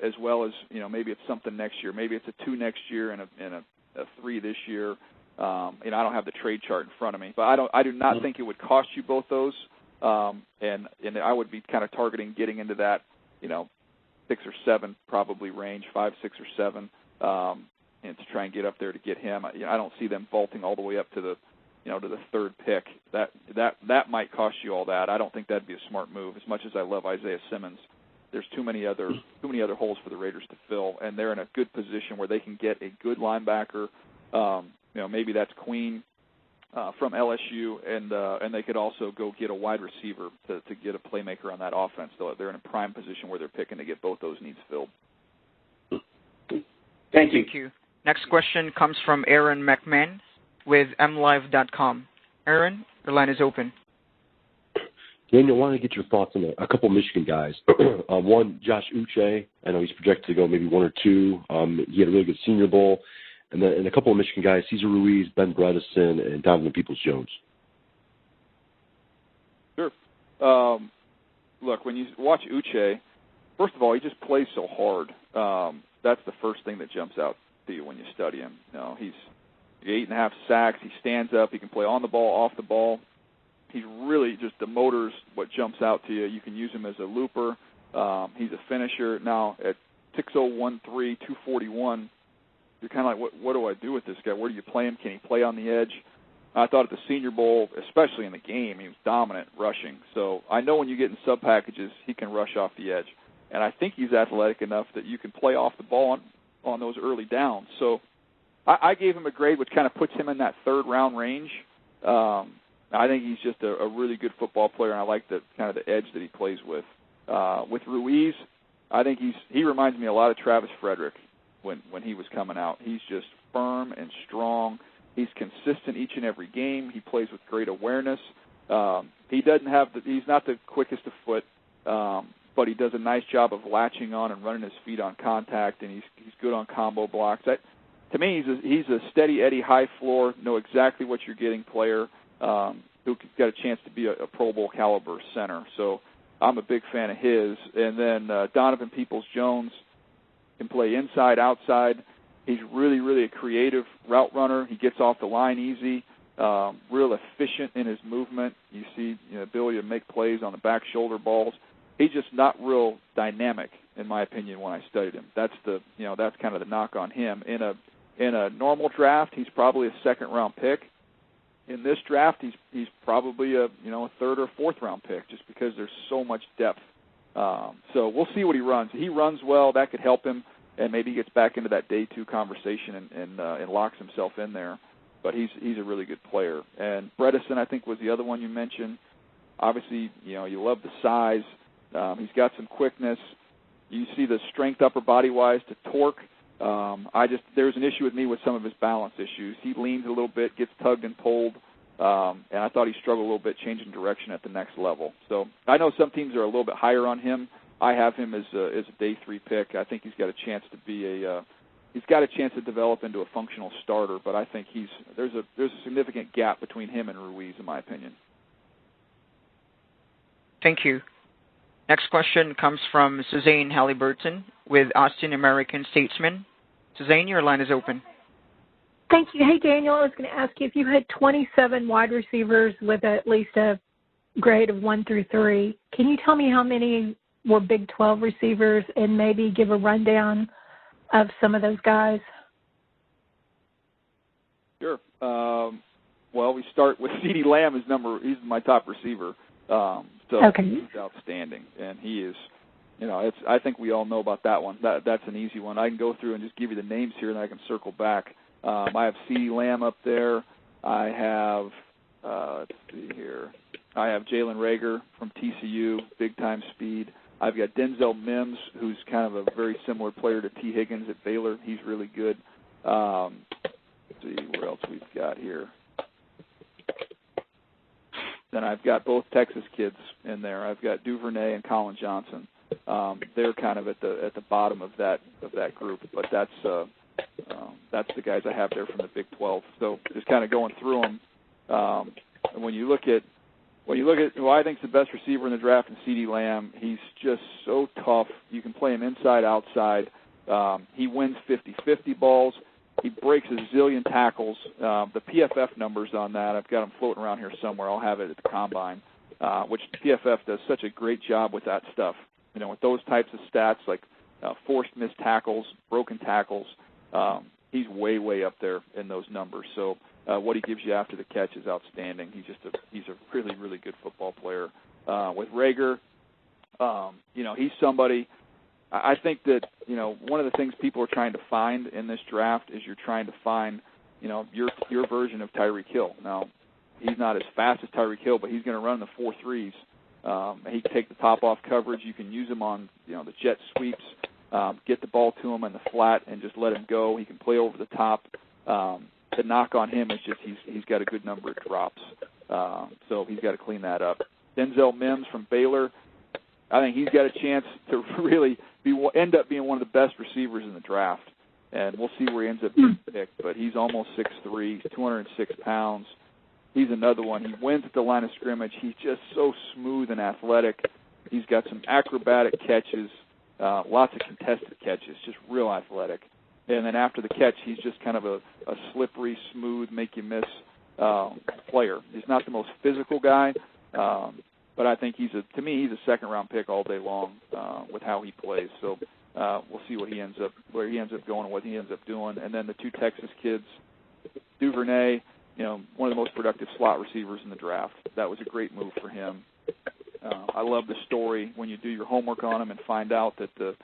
as well as maybe it's something next year. Maybe it's a 2 next year and a 3 this year. I don't have the trade chart in front of me, but I do not think it would cost you both those. And I would be kind of targeting getting into that, 6 or 7 probably range, 5, 6, or 7, and to try and get up there to get him. I don't see them vaulting all the way up to the, to the 3rd pick. That might cost you all that. I don't think that'd be a smart move. As much as I love Isaiah Simmons, there's too many other holes for the Raiders to fill, and they're in a good position where they can get a good linebacker. Maybe that's Queen. From LSU, and they could also go get a wide receiver to get a playmaker on that offense. So they're in a prime position where they're picking to get both those needs filled. Thank you. Thank you. Next question comes from Aaron McMahon with MLive.com. Aaron, your line is open. Daniel, I wanted to get your thoughts on a couple of Michigan guys. One, Josh Uche. I know he's projected to go maybe 1 or 2. He had a really good Senior Bowl. And a couple of Michigan guys, Cesar Ruiz, Ben Bredesen, and Donovan Peoples-Jones. Sure. Look, when you watch Uche, first of all, he just plays so hard. That's the first thing that jumps out to you when you study him. He's 8.5 sacks. He stands up. He can play on the ball, off the ball. He's really just the motor's what jumps out to you. You can use him as a looper. He's a finisher. Now, at 6'0", 241, you're kind of like, what do I do with this guy? Where do you play him? Can he play on the edge? I thought at the Senior Bowl, especially in the game, he was dominant rushing. So I know when you get in sub packages, he can rush off the edge. And I think he's athletic enough that you can play off the ball on those early downs. So I gave him a grade which kind of puts him in that 3rd round range. I think he's just a really good football player, and I like the kind of the edge that he plays with. With Ruiz, I think he reminds me a lot of Travis Frederick. When he was coming out, he's just firm and strong. He's consistent each and every game. He plays with great awareness. He's not the quickest of foot, but he does a nice job of latching on and running his feet on contact, and he's good on combo blocks. To me, he's a steady Eddie, high floor, know exactly what you're getting player who got a chance to be a Pro Bowl caliber center. So I'm a big fan of his. And then Donovan Peoples-Jones can play inside, outside. He's really, really a creative route runner. He gets off the line easy, real efficient in his movement. You see the ability to make plays on the back shoulder balls. He's just not real dynamic, in my opinion, when I studied him. That's kind of the knock on him. In a normal draft, he's probably a 2nd round pick. In this draft, he's probably a 3rd or 4th round pick, just because there's so much depth. So we'll see what he runs. He runs well. That could help him, and maybe he gets back into that day 2 conversation and locks himself in there. But he's a really good player. And Bredesen, I think, was the other one you mentioned. Obviously, you love the size. He's got some quickness. You see the strength upper body-wise to torque. There's an issue with me with some of his balance issues. He leans a little bit, gets tugged and pulled. And I thought he struggled a little bit changing direction at the next level. So I know some teams are a little bit higher on him. I have him as a day 3 pick. I think he's got a chance to develop into a functional starter. But I think there's a significant gap between him and Ruiz, in my opinion. Thank you. Next question comes from Suzanne Halliburton with Austin American Statesman. Suzanne, your line is open. Thank you. Hey, Daniel, I was going to ask you, if you had 27 wide receivers with at least a grade of 1 through 3, can you tell me how many were Big 12 receivers and maybe give a rundown of some of those guys? Sure. Well, we start with CeeDee Lamb he's my top receiver. So okay. he's outstanding, and he is. I think we all know about that one. That's an easy one. I can go through and just give you the names here, and I can circle back. I have CeeDee Lamb up there. I have, let's see here. I have Jalen Reagor from TCU, big-time speed. I've got Denzel Mims, who's kind of a very similar player to T. Higgins at Baylor. He's really good. Let's see where else we've got here. Then I've got both Texas kids in there. I've got Duvernay and Colin Johnson. They're kind of at the bottom of that group, but that's the guys I have there from the Big 12. So just kind of going through them. And when you look at who I think is the best receiver in the draft, in CeeDee Lamb, he's just so tough. You can play him inside, outside. He wins 50-50 balls. He breaks a zillion tackles. The PFF numbers on that, I've got them floating around here somewhere. I'll have it at the Combine, which PFF does such a great job with that stuff. With those types of stats like forced missed tackles, broken tackles, he's way, way up there in those numbers. So what he gives you after the catch is outstanding. He's a really, really good football player. With Reagor, he's somebody. I think that one of the things people are trying to find in this draft is you're trying to find your version of Tyreek Hill. Now, he's not as fast as Tyreek Hill, but he's going to run the 4.3s. He can take the top off coverage. You can use him on the jet sweeps, get the ball to him in the flat and just let him go. He can play over the top. The knock on him is just he's got a good number of drops, so he's got to clean that up. Denzel Mims from Baylor, I think he's got a chance to really end up being one of the best receivers in the draft, and we'll see where he ends up being picked. But he's almost 6'3", he's 206 pounds. He's another one. He wins at the line of scrimmage. He's just so smooth and athletic. He's got some acrobatic catches, lots of contested catches, just real athletic. And then after the catch, he's just kind of a slippery, smooth, make-you-miss player. He's not the most physical guy, but I think he's a second-round pick all day long with how he plays. So we'll see where he ends up going and what he ends up doing. And then the two Texas kids, Duvernay, one of the most productive slot receivers in the draft. That was a great move for him. I love the story when you do your homework on him and find out that the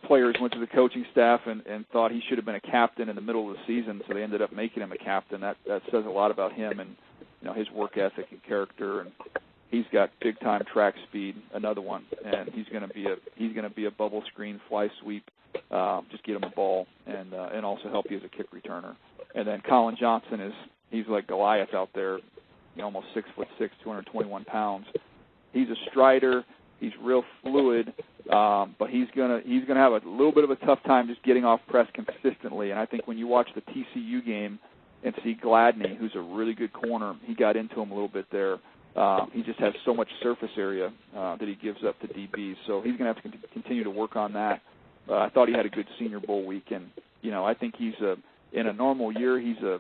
players went to the coaching staff and thought he should have been a captain in the middle of the season, so they ended up making him a captain. That says a lot about him and his work ethic and character. And he's got big time track speed, another one, and he's going to be a bubble screen, fly sweep, just get him a ball and also help you as a kick returner. And then Colin Johnson he's like Goliath out there, almost 6'6", 221 pounds. He's a strider. He's real fluid, but he's gonna have a little bit of a tough time just getting off press consistently. And I think when you watch the TCU game and see Gladney, who's a really good corner, he got into him a little bit there. He just has so much surface area that he gives up to DBs. So he's going to have to continue to work on that. I thought he had a good Senior Bowl week, and I think in a normal year he's a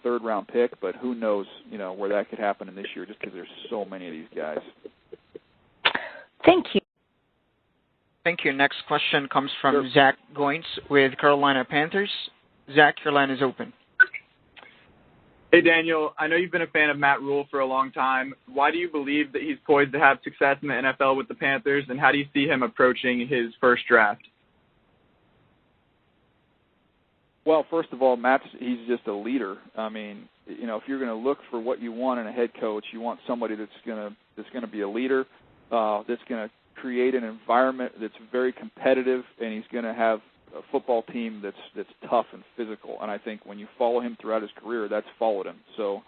third-round pick, but who knows where that could happen in this year just because there's so many of these guys. Thank you. Thank you. Next question comes from Zach Goins with Carolina Panthers. Zach, your line is open. Hey, Daniel. I know you've been a fan of Matt Rule for a long time. Why do you believe that he's poised to have success in the NFL with the Panthers, and how do you see him approaching his first draft? Well, first of all, he's just a leader. I mean, if you're going to look for what you want in a head coach, you want somebody that's going to be a leader, that's going to create an environment that's very competitive, and he's going to have a football team that's tough and physical. And I think when you follow him throughout his career, that's followed him. So,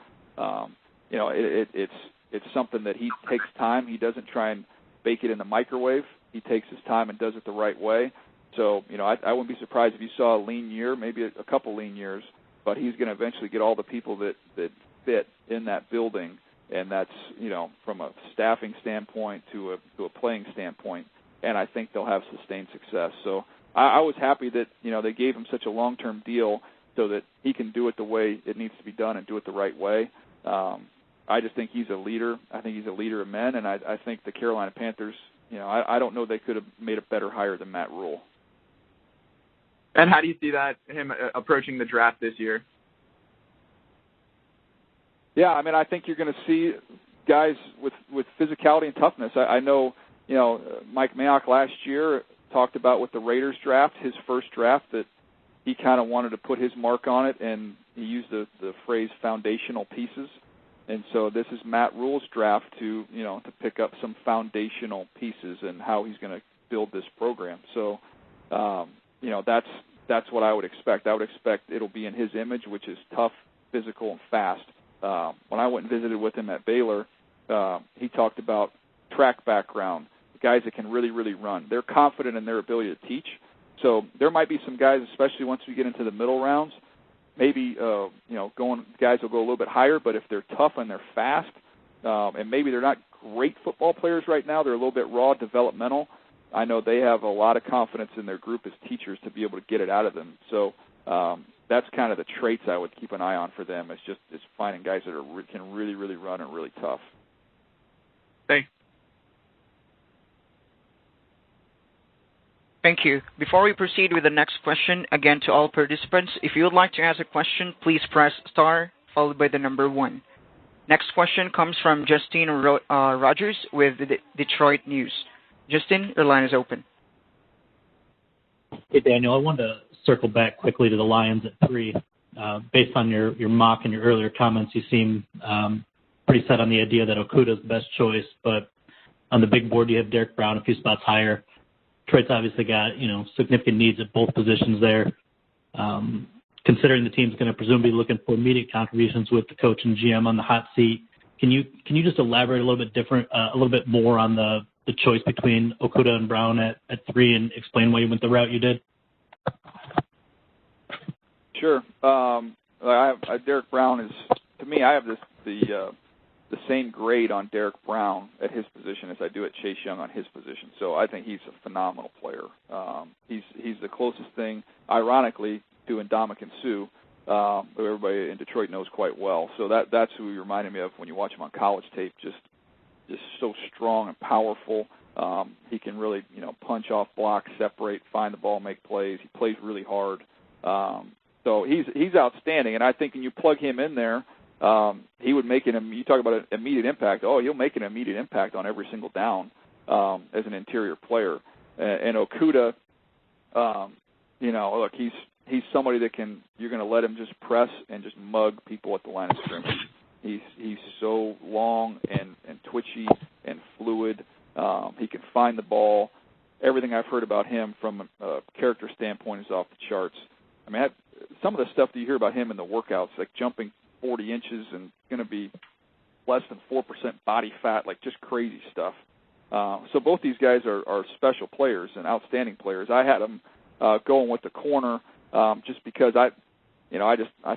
it's something that he takes time. He doesn't try and bake it in the microwave. He takes his time and does it the right way. So, I wouldn't be surprised if you saw a lean year, maybe a couple lean years, but he's going to eventually get all the people that fit in that building. And that's, from a staffing standpoint to a playing standpoint, and I think they'll have sustained success. So I was happy that, they gave him such a long-term deal so that he can do it the way it needs to be done and do it the right way. I just think he's a leader. I think he's a leader of men, and I think the Carolina Panthers, I don't know they could have made a better hire than Matt Rule. And how do you see him approaching the draft this year? Yeah, I mean, I think you're going to see guys with physicality and toughness. I know, Mike Mayock last year talked about with the Raiders draft, his first draft, that he kind of wanted to put his mark on it, and he used the phrase foundational pieces. And so this is Matt Rule's draft to pick up some foundational pieces and how he's going to build this program. So, that's what I would expect. I would expect it'll be in his image, which is tough, physical, and fast. When I went and visited with him at Baylor, he talked about track background, guys that can really, really run. They're confident in their ability to teach. So there might be some guys, especially once we get into the middle rounds, maybe guys will go a little bit higher, but if they're tough and they're fast, and maybe they're not great football players right now, they're a little bit raw, developmental, I know they have a lot of confidence in their group as teachers to be able to get it out of them. So that's kind of the traits I would keep an eye on for them. It's finding guys that can really, really run and really tough. Thanks. Thank you. Before we proceed with the next question, again to all participants, if you would like to ask a question, please press star followed by the number 1. Next question comes from Justin Rogers with the Detroit News. Justin, your line is open. Hey, Daniel, I wanted to circle back quickly to the Lions at 3. Based on your mock and your earlier comments, you seem pretty set on the idea that Okudah is the best choice, but on the big board you have Derek Brown a few spots higher. Detroit's obviously got, significant needs at both positions there. Considering the team's going to presumably be looking for immediate contributions with the coach and GM on the hot seat, can you just elaborate a little bit more on the choice between Okudah and Brown at 3 and explain why you went the route you did? Sure. Derek Brown is, to me, I have the same grade on Derek Brown at his position as I do at Chase Young on his position. So I think he's a phenomenal player. He's the closest thing, ironically, to Ndamukong Suh, who everybody in Detroit knows quite well. So that's who he reminded me of when you watch him on college tape. Just so strong and powerful. He can really, punch off blocks, separate, find the ball, make plays. He plays really hard. So he's outstanding, and I think when you plug him in there, he would make you talk about an immediate impact. Oh, he'll make an immediate impact on every single down as an interior player. And Okudah, look, he's somebody that you're going to let him just press and just mug people at the line of scrimmage. He's so long and twitchy and fluid. He can find the ball. Everything I've heard about him from a character standpoint is off the charts. I mean, some of the stuff that you hear about him in the workouts, like jumping 40 inches and going to be less than 4% body fat, like just crazy stuff. So both these guys are special players and outstanding players. I had them going with the corner just because I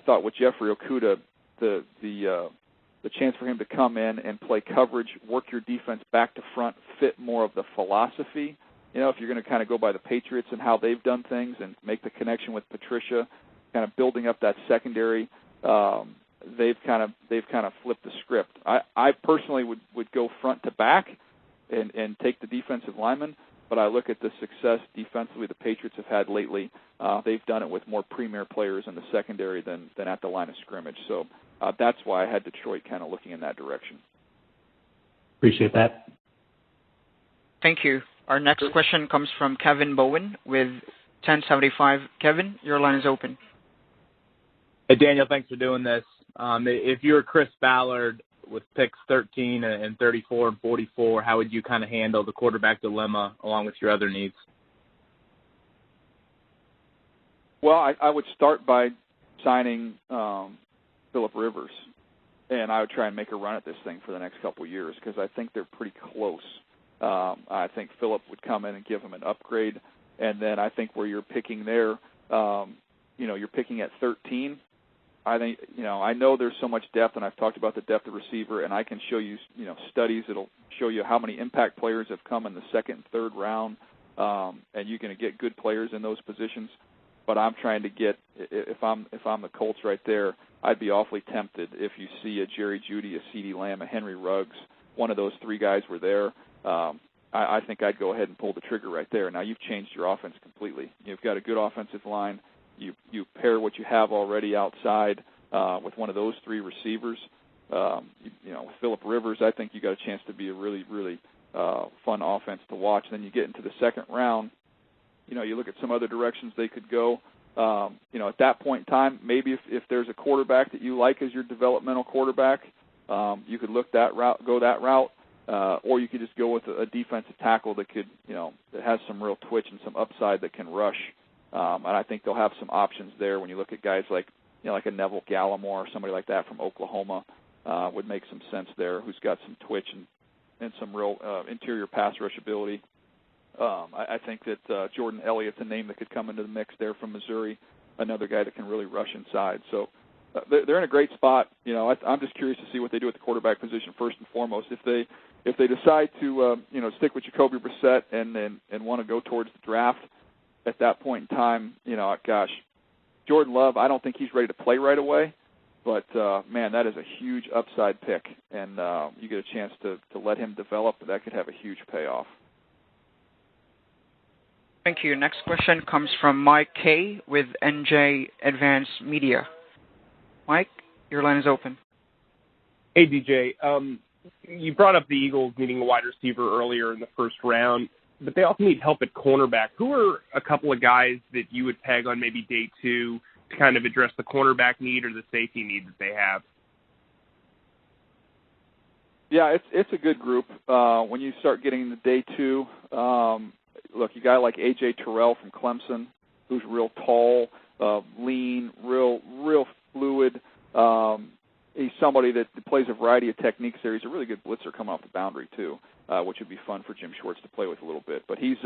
thought with Jeffrey Okudah, the chance for him to come in and play coverage, work your defense back to front, fit more of the philosophy. If you're going to kind of go by the Patriots and how they've done things and make the connection with Patricia, kind of building up that secondary, they've kind of flipped the script. I personally would go front to back and take the defensive lineman, but I look at the success defensively the Patriots have had lately. They've done it with more premier players in the secondary than at the line of scrimmage. So that's why I had Detroit kind of looking in that direction. Appreciate that. Thank you. Our next question comes from Kevin Bowen with 1075. Kevin, your line is open. Hey, Daniel, thanks for doing this. If you were Chris Ballard with picks 13 and 34 and 44, how would you kind of handle the quarterback dilemma along with your other needs? Well, I would start by signing Phillip Rivers, and I would try and make a run at this thing for the next couple of years because I think they're pretty close. I think Phillip would come in and give him an upgrade, and then I think where you're picking there, you're picking at 13. I think, I know there's so much depth, and I've talked about the depth of receiver, and I can show you, studies that'll show you how many impact players have come in the second and third round, and you're going to get good players in those positions. But I'm trying to get, if I'm the Colts right there, I'd be awfully tempted if you see a Jerry Jeudy, a CeeDee Lamb, a Henry Ruggs, one of those three guys were there. I think I'd go ahead and pull the trigger right there. Now you've changed your offense completely. You've got a good offensive line. You pair what you have already outside with one of those three receivers. With Phillip Rivers, I think you got a chance to be a really, really fun offense to watch. And then you get into the second round, you look at some other directions they could go. At that point in time, maybe if there's a quarterback that you like as your developmental quarterback, you could go that route, or you could just go with a defensive tackle that could, that has some real twitch and some upside that can rush. And I think they'll have some options there when you look at guys like a Neville Gallimore or somebody like that from Oklahoma would make some sense there, who's got some twitch and some real interior pass rush ability. I think that Jordan Elliott's a name that could come into the mix there from Missouri, another guy that can really rush inside. So they're in a great spot. I'm just curious to see what they do at the quarterback position first and foremost. If they decide to stick with Jacoby Brissett and want to go towards the draft at that point in time, Jordan Love, I don't think he's ready to play right away. But, man, that is a huge upside pick, and you get a chance to let him develop. That could have a huge payoff. Thank you. Next question comes from Mike Kay with NJ Advanced Media. Mike, your line is open. Hey, DJ. You brought up the Eagles needing a wide receiver earlier in the first round, but they also need help at cornerback. Who are a couple of guys that you would peg on maybe day two to kind of address the cornerback need or the safety need that they have? Yeah, it's a good group. When you start getting to day two, look, you got like A.J. Terrell from Clemson, who's real tall, lean, real fluid. He's somebody that plays a variety of techniques there. He's a really good blitzer coming off the boundary too, which would be fun for Jim Schwartz to play with a little bit. But he's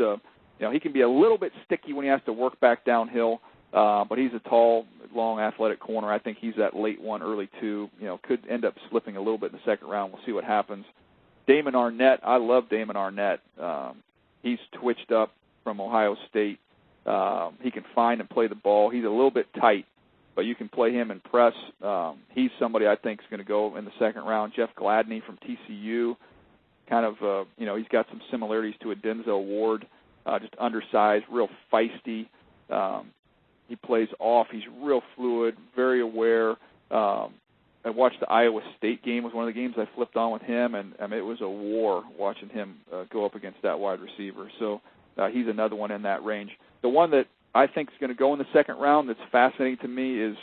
he can be a little bit sticky when he has to work back downhill. But he's a tall, long, athletic corner. I think he's that late one, early two. Could end up slipping a little bit in the second round. We'll see what happens. Damon Arnett, I love Damon Arnett. He's twitched up from Ohio State. He can find and play the ball. He's a little bit tight, but you can play him in press. He's somebody I think is going to go in the second round. Jeff Gladney from TCU, kind of, he's got some similarities to a Denzel Ward, just undersized, real feisty. He plays off. He's real fluid, very aware. I watched the Iowa State game. It was one of the games I flipped on with him, and it was a war watching him go up against that wide receiver. So he's another one in that range. The one that I think is going to go in the second round that's fascinating to me is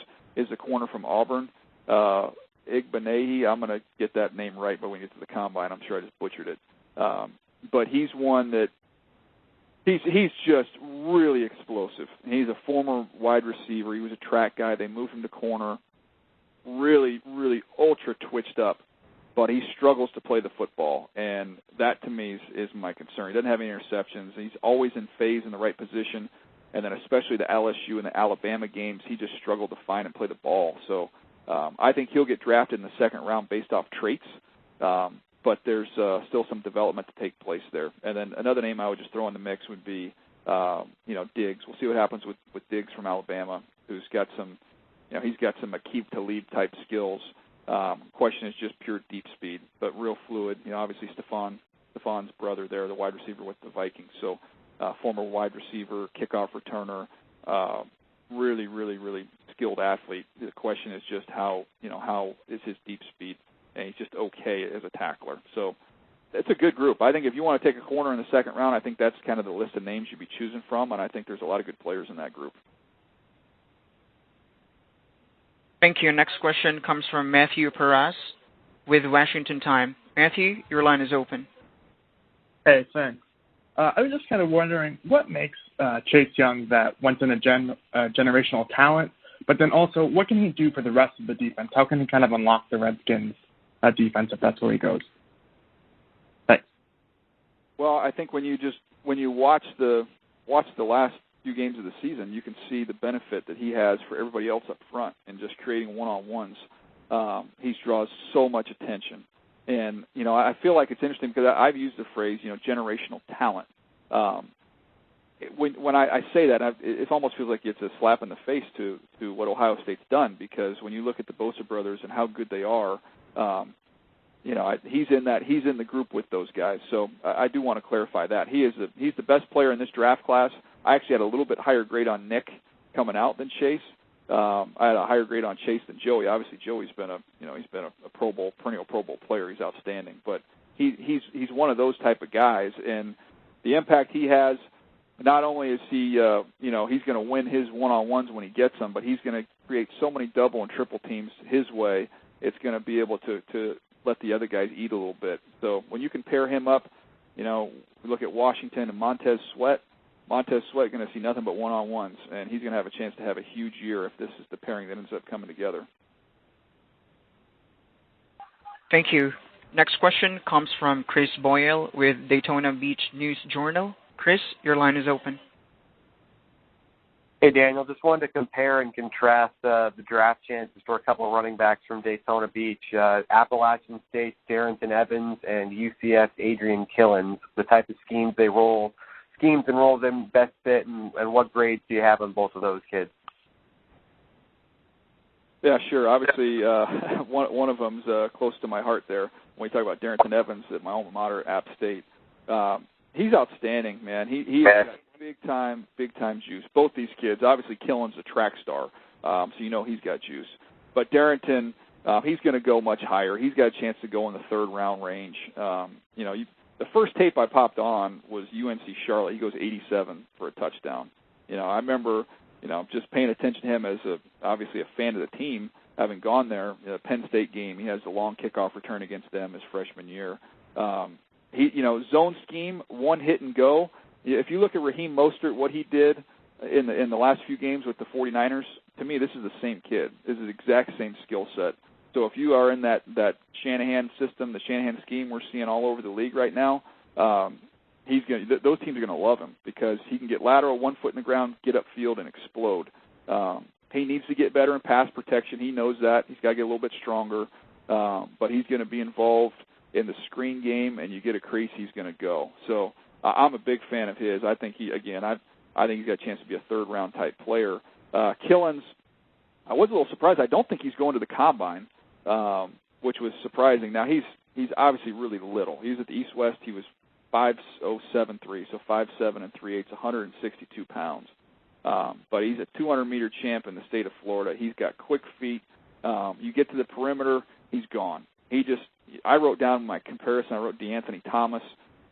the corner from Auburn, Igbenehi. I'm going to get that name right, but when we get to the combine, I'm sure I just butchered it. But he's one that he's just really explosive. He's a former wide receiver. He was a track guy. They moved him to corner. Really, really ultra twitched up, but he struggles to play the football, and that to me is my concern. He doesn't have any interceptions. He's always in phase in the right position, and then especially the LSU and the Alabama games, he just struggled to find and play the ball. So I think he'll get drafted in the second round based off traits, but there's still some development to take place there. And then another name I would just throw in the mix would be, Diggs. We'll see what happens with Diggs from Alabama, who's got some, he's got some Aqib Talib type skills. Question is just pure deep speed, but real fluid. Obviously Stefan's brother there, the wide receiver with the Vikings. So former wide receiver, kickoff returner, really, really, really skilled athlete. The question is just how is his deep speed, and he's just okay as a tackler. So it's a good group. I think if you want to take a corner in the second round, I think that's kind of the list of names you'd be choosing from, and I think there's a lot of good players in that group. Thank you. Next question comes from Matthew Perez with Washington Time. Matthew, your line is open. Hey, thanks. I was just kind of wondering what makes Chase Young that once in a generational talent, but then also what can he do for the rest of the defense? How can he kind of unlock the Redskins' defense if that's where he goes? Thanks. Well, I think when you watch the last few games of the season, you can see the benefit that he has for everybody else up front and just creating one-on-ones. He draws so much attention. And, I feel like it's interesting because I've used the phrase, generational talent. When I say that, it almost feels like it's a slap in the face to what Ohio State's done, because when you look at the Bosa brothers and how good they are, he's in the group with those guys. So I do want to clarify that. He's the best player in this draft class. I actually had a little bit higher grade on Nick coming out than Chase, I had a higher grade on Chase than Joey. Obviously, Joey's been a Pro Bowl, perennial Pro Bowl player. He's outstanding, but he's one of those type of guys, and the impact he has. Not only is he, he's going to win his one-on-ones when he gets them, but he's going to create so many double and triple teams his way. It's going to be able to let the other guys eat a little bit. So when you can pair him up, we look at Washington and Montez Sweat. Montez Sweat going to see nothing but one-on-ones, and he's going to have a chance to have a huge year if this is the pairing that ends up coming together. Thank you. Next question comes from Chris Boyle with Daytona Beach News Journal. Chris, your line is open. Hey, Daniel. Just wanted to compare and contrast the draft chances for a couple of running backs from Daytona Beach, Appalachian State's Darrington Evans and UCF's Adrian Killens, the type of schemes and roles them best fit, and what grades do you have on both of those kids? Yeah, sure. Obviously, one of them's close to my heart there. When we talk about Darrington Evans at my alma mater, App State, he's outstanding, man. He's got big time juice. Both these kids. Obviously, Killen's a track star, so he's got juice. But Darrington, he's going to go much higher. He's got a chance to go in the third round range. The first tape I popped on was UNC Charlotte. He goes 87 for a touchdown. I remember, just paying attention to him as obviously a fan of the team, having gone there. Penn State game, he has a long kickoff return against them his freshman year. Zone scheme, one hit and go. If you look at Raheem Mostert, what he did in the last few games with the 49ers, to me, this is the same kid. This is the exact same skill set. So if you are in that Shanahan system, the Shanahan scheme we're seeing all over the league right now, those teams are going to love him because he can get lateral, 1 foot in the ground, get upfield, and explode. He needs to get better in pass protection. He knows that. He's got to get a little bit stronger, but he's going to be involved in the screen game, and you get a crease, he's going to go. So I'm a big fan of his. I think he's got a chance to be a third-round type player. Killens, I was a little surprised. I don't think he's going to the combine, which was surprising. Now, he's obviously really little. He was at the East-West. He was 5'0", 7'3", so 5'7" and 3/8", 162 pounds. But he's a 200-meter champ in the state of Florida. He's got quick feet. You get to the perimeter, he's gone. I wrote down my comparison. I wrote DeAnthony Thomas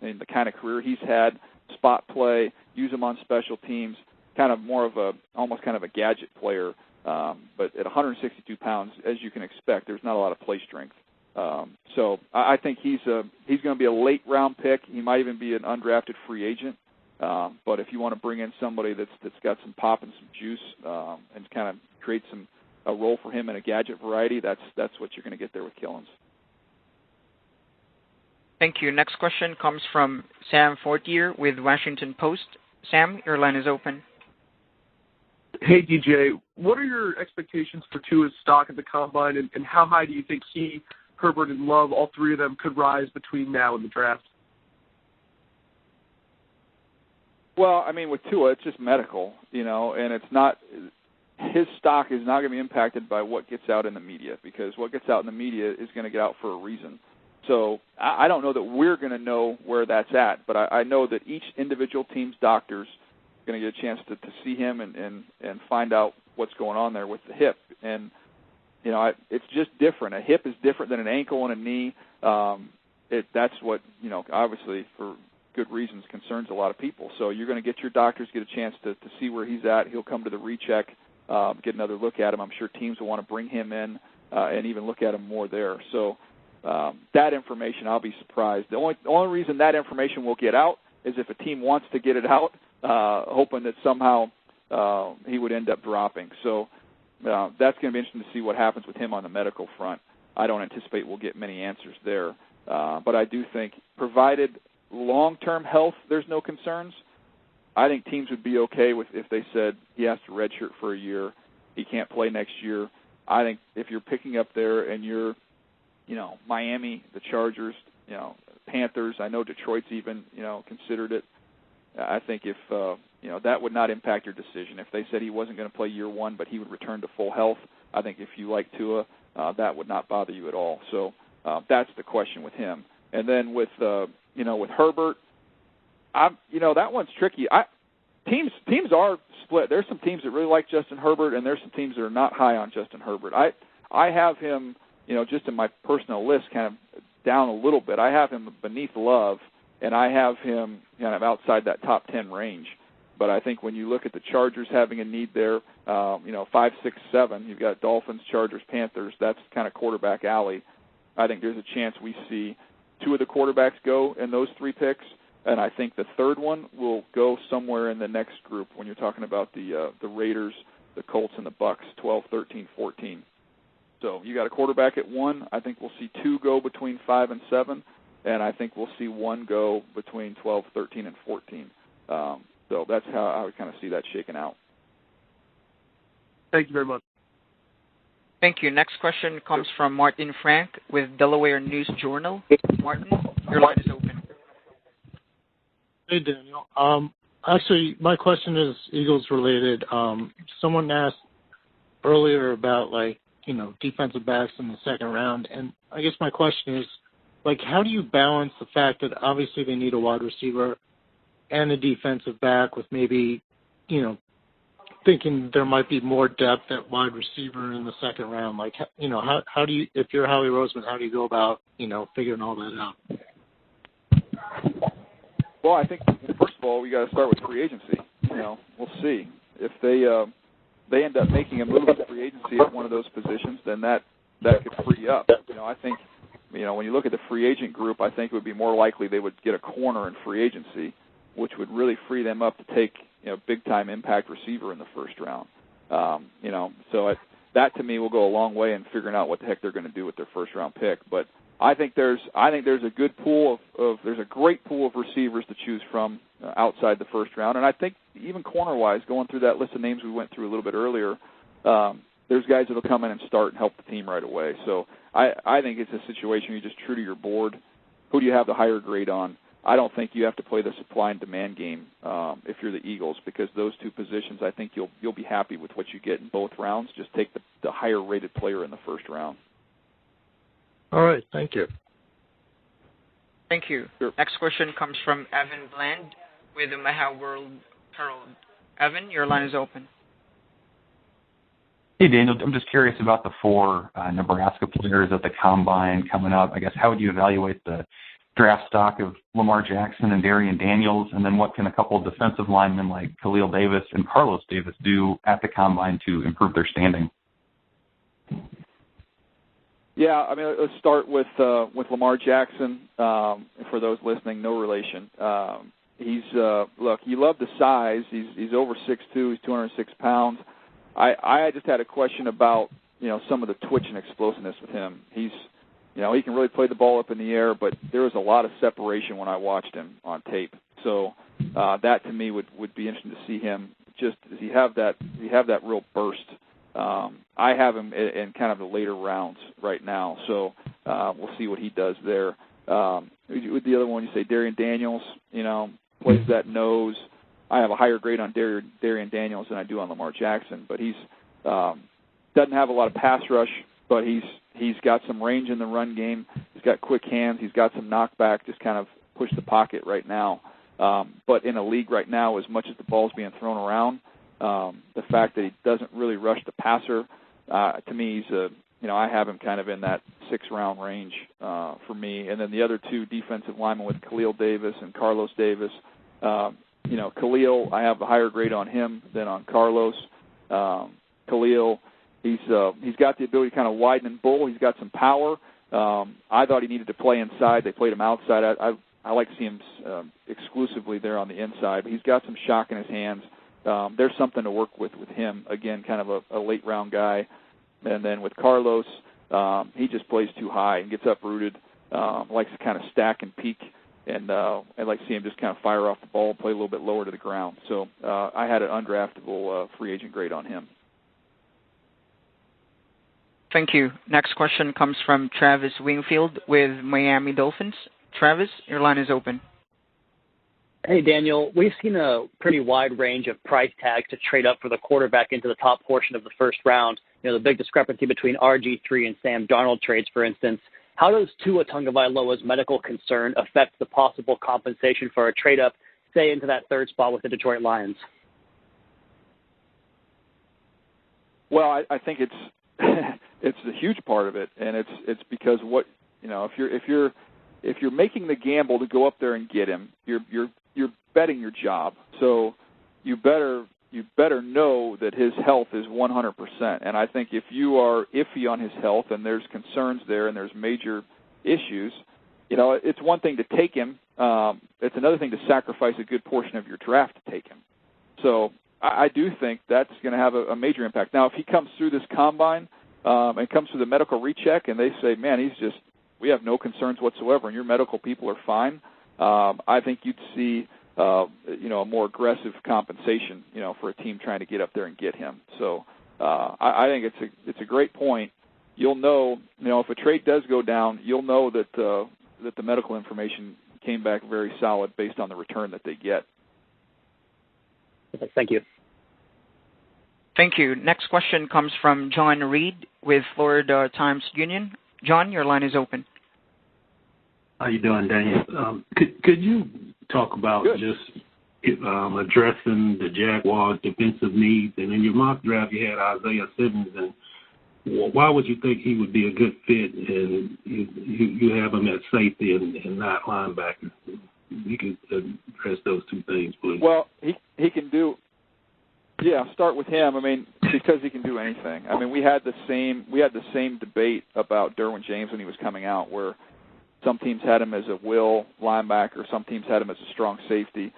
and the kind of career he's had, spot play, use him on special teams, kind of more of almost kind of a gadget player. But at 162 pounds, as you can expect, there's not a lot of play strength. So I think he's going to be a late round pick. He might even be an undrafted free agent. But if you want to bring in somebody that's got some pop and some juice and kind of create a role for him in a gadget variety, that's what you're going to get there with Killens. Thank you. Next question comes from Sam Fortier with Washington Post. Sam, your line is open. Hey, DJ. What are your expectations for Tua's stock at the Combine, and how high do you think he, Herbert, and Love, all three of them, could rise between now and the draft? Well, I mean, with Tua, it's just medical, and it's not – his stock is not going to be impacted by what gets out in the media because what gets out in the media is going to get out for a reason. So I don't know that we're going to know where that's at, but I know that each individual team's doctor's going to get a chance to see him and find out what's going on there with the hip. And, it's just different. A hip is different than an ankle and a knee. That's what, obviously for good reasons concerns a lot of people. So you're going to get your doctors get a chance to see where he's at. He'll come to the recheck, get another look at him. I'm sure teams will want to bring him in and even look at him more there. So that information, I'll be surprised. The only reason that information will get out is if a team wants to get it out, hoping that somehow he would end up dropping. So that's going to be interesting to see what happens with him on the medical front. I don't anticipate we'll get many answers there. But I do think, provided long-term health, there's no concerns, I think teams would be okay with if they said he has to redshirt for a year, he can't play next year. I think if you're picking up there and you're, Miami, the Chargers, Panthers, I know Detroit's even, considered it. I think if, that would not impact your decision. If they said he wasn't going to play year one, but he would return to full health, I think if you like Tua, that would not bother you at all. So that's the question with him. And then with Herbert, that one's tricky. Teams are split. There's some teams that really like Justin Herbert, and there's some teams that are not high on Justin Herbert. I have him, just in my personal list, kind of down a little bit. I have him beneath Love, and I have him kind of outside that top 10 range. But I think when you look at the Chargers having a need there, 5, 6, 7, you've got Dolphins, Chargers, Panthers. That's kind of quarterback alley. I think there's a chance we see 2 of the quarterbacks go in those 3 picks, and I think the third one will go somewhere in the next group when you're talking about the Raiders, the Colts, and the Bucks, 12, 13, 14. So you got a quarterback at 1. I think we'll see 2 go between 5 and 7, and I think we'll see 1 go between 12, 13, and 14. So that's how I would kind of see that shaking out. Thank you very much. Thank you. Next question comes from Martin Frank with Delaware News Journal. Martin, your line is open. Hey, Daniel. Actually, my question is Eagles related. Someone asked earlier about, defensive backs in the second round, and I guess my question is, how do you balance the fact that obviously they need a wide receiver and a defensive back with maybe, thinking there might be more depth at wide receiver in the second round? How do you, if you're Howie Roseman, how do you go about, figuring all that out? Well, I think, first of all, we got to start with free agency. We'll see. If they end up making a move to free agency at one of those positions, then that could free up. I think, when you look at the free agent group, I think it would be more likely they would get a corner in free agency, which would really free them up to take, big-time impact receiver in the first round. So that to me will go a long way in figuring out what the heck they're going to do with their first-round pick. But I think there's a good pool there's a great pool of receivers to choose from outside the first round, and I think even corner-wise, going through that list of names we went through a little bit earlier, there's guys that will come in and start and help the team right away. So I think it's a situation where you're just true to your board. Who do you have the higher grade on? I don't think you have to play the supply and demand game if you're the Eagles, because those 2 positions, I think you'll be happy with what you get in both rounds. Just take the higher-rated player in the first round. All right. Thank you. Thank you. Sure. Next question comes from Evan Bland with the Mahal World Herald. Evan, your line is open. Hey, Daniel. I'm just curious about the 4 Nebraska players at the Combine coming up. I guess, how would you evaluate the draft stock of Lamar Jackson and Darian Daniels, and then what can a couple of defensive linemen like Khalil Davis and Carlos Davis do at the Combine to improve their standing? Yeah, let's start with Lamar Jackson. For those listening, no relation. Look, you love the size. He's over 6'2". He's 206 pounds. I just had a question about some of the twitch and explosiveness with him. He can really play the ball up in the air, but there was a lot of separation when I watched him on tape. So that to me would be interesting to see him. Just does he have that real burst? I have him in kind of the later rounds right now, so we'll see what he does there. With the other one, you say Darian Daniels, plays that nose. I have a higher grade on Darian Daniels than I do on Lamar Jackson, but he's doesn't have a lot of pass rush, but he's got some range in the run game. He's got quick hands. He's got some knockback, just kind of push the pocket right now. But in a league right now, as much as the ball's being thrown around, the fact that he doesn't really rush the passer, to me, he's I have him kind of in that 6-round range for me. And then the other 2 defensive linemen with Khalil Davis and Carlos Davis. Khalil, I have a higher grade on him than on Carlos. Khalil, he's got the ability to kind of widen and bull. He's got some power. I thought he needed to play inside. They played him outside. I like to see him exclusively there on the inside, but he's got some shock in his hands. There's something to work with him. Again, kind of a late-round guy. And then with Carlos, he just plays too high and gets uprooted, likes to kind of stack and peak, and I'd like to see him just kind of fire off the ball and play a little bit lower to the ground. So I had an undraftable free agent grade on him. Thank you. Next question comes from Travis Wingfield with Miami Dolphins. Travis, your line is open. Hey, Daniel. We've seen a pretty wide range of price tags to trade up for the quarterback into the top portion of the first round. The big discrepancy between RG3 and Sam Darnold trades, for instance. How does Tua Tagovailoa's medical concern affect the possible compensation for a trade-up, say, into that third spot with the Detroit Lions? Well, I think it's it's a huge part of it, and it's because what if you're making the gamble to go up there and get him, you're betting your job. So you better know that his health is 100%. And I think if you are iffy on his health and there's concerns there and there's major issues, it's one thing to take him. It's another thing to sacrifice a good portion of your draft to take him. So I do think that's going to have a major impact. Now, if he comes through this combine and comes through the medical recheck and they say, man, we have no concerns whatsoever and your medical people are fine, I think you'd see a more aggressive compensation, for a team trying to get up there and get him. So I think it's a great point. You'll know, if a trade does go down, you'll know that the medical information came back very solid based on the return that they get. Thank you. Thank you. Next question comes from John Reed with Florida Times-Union. John, your line is open. How you doing, Daniel? Could you talk about just addressing the Jaguars' defensive needs? And in your mock draft, you had Isaiah Simmons, and why would you think he would be a good fit? And you have him at safety and not linebacker. You can address those two things, please. Well, he can do. Yeah, start with him. I mean, because he can do anything. I mean, we had the same debate about Derwin James when he was coming out, where some teams had him as a will linebacker, some teams had him as a strong safety.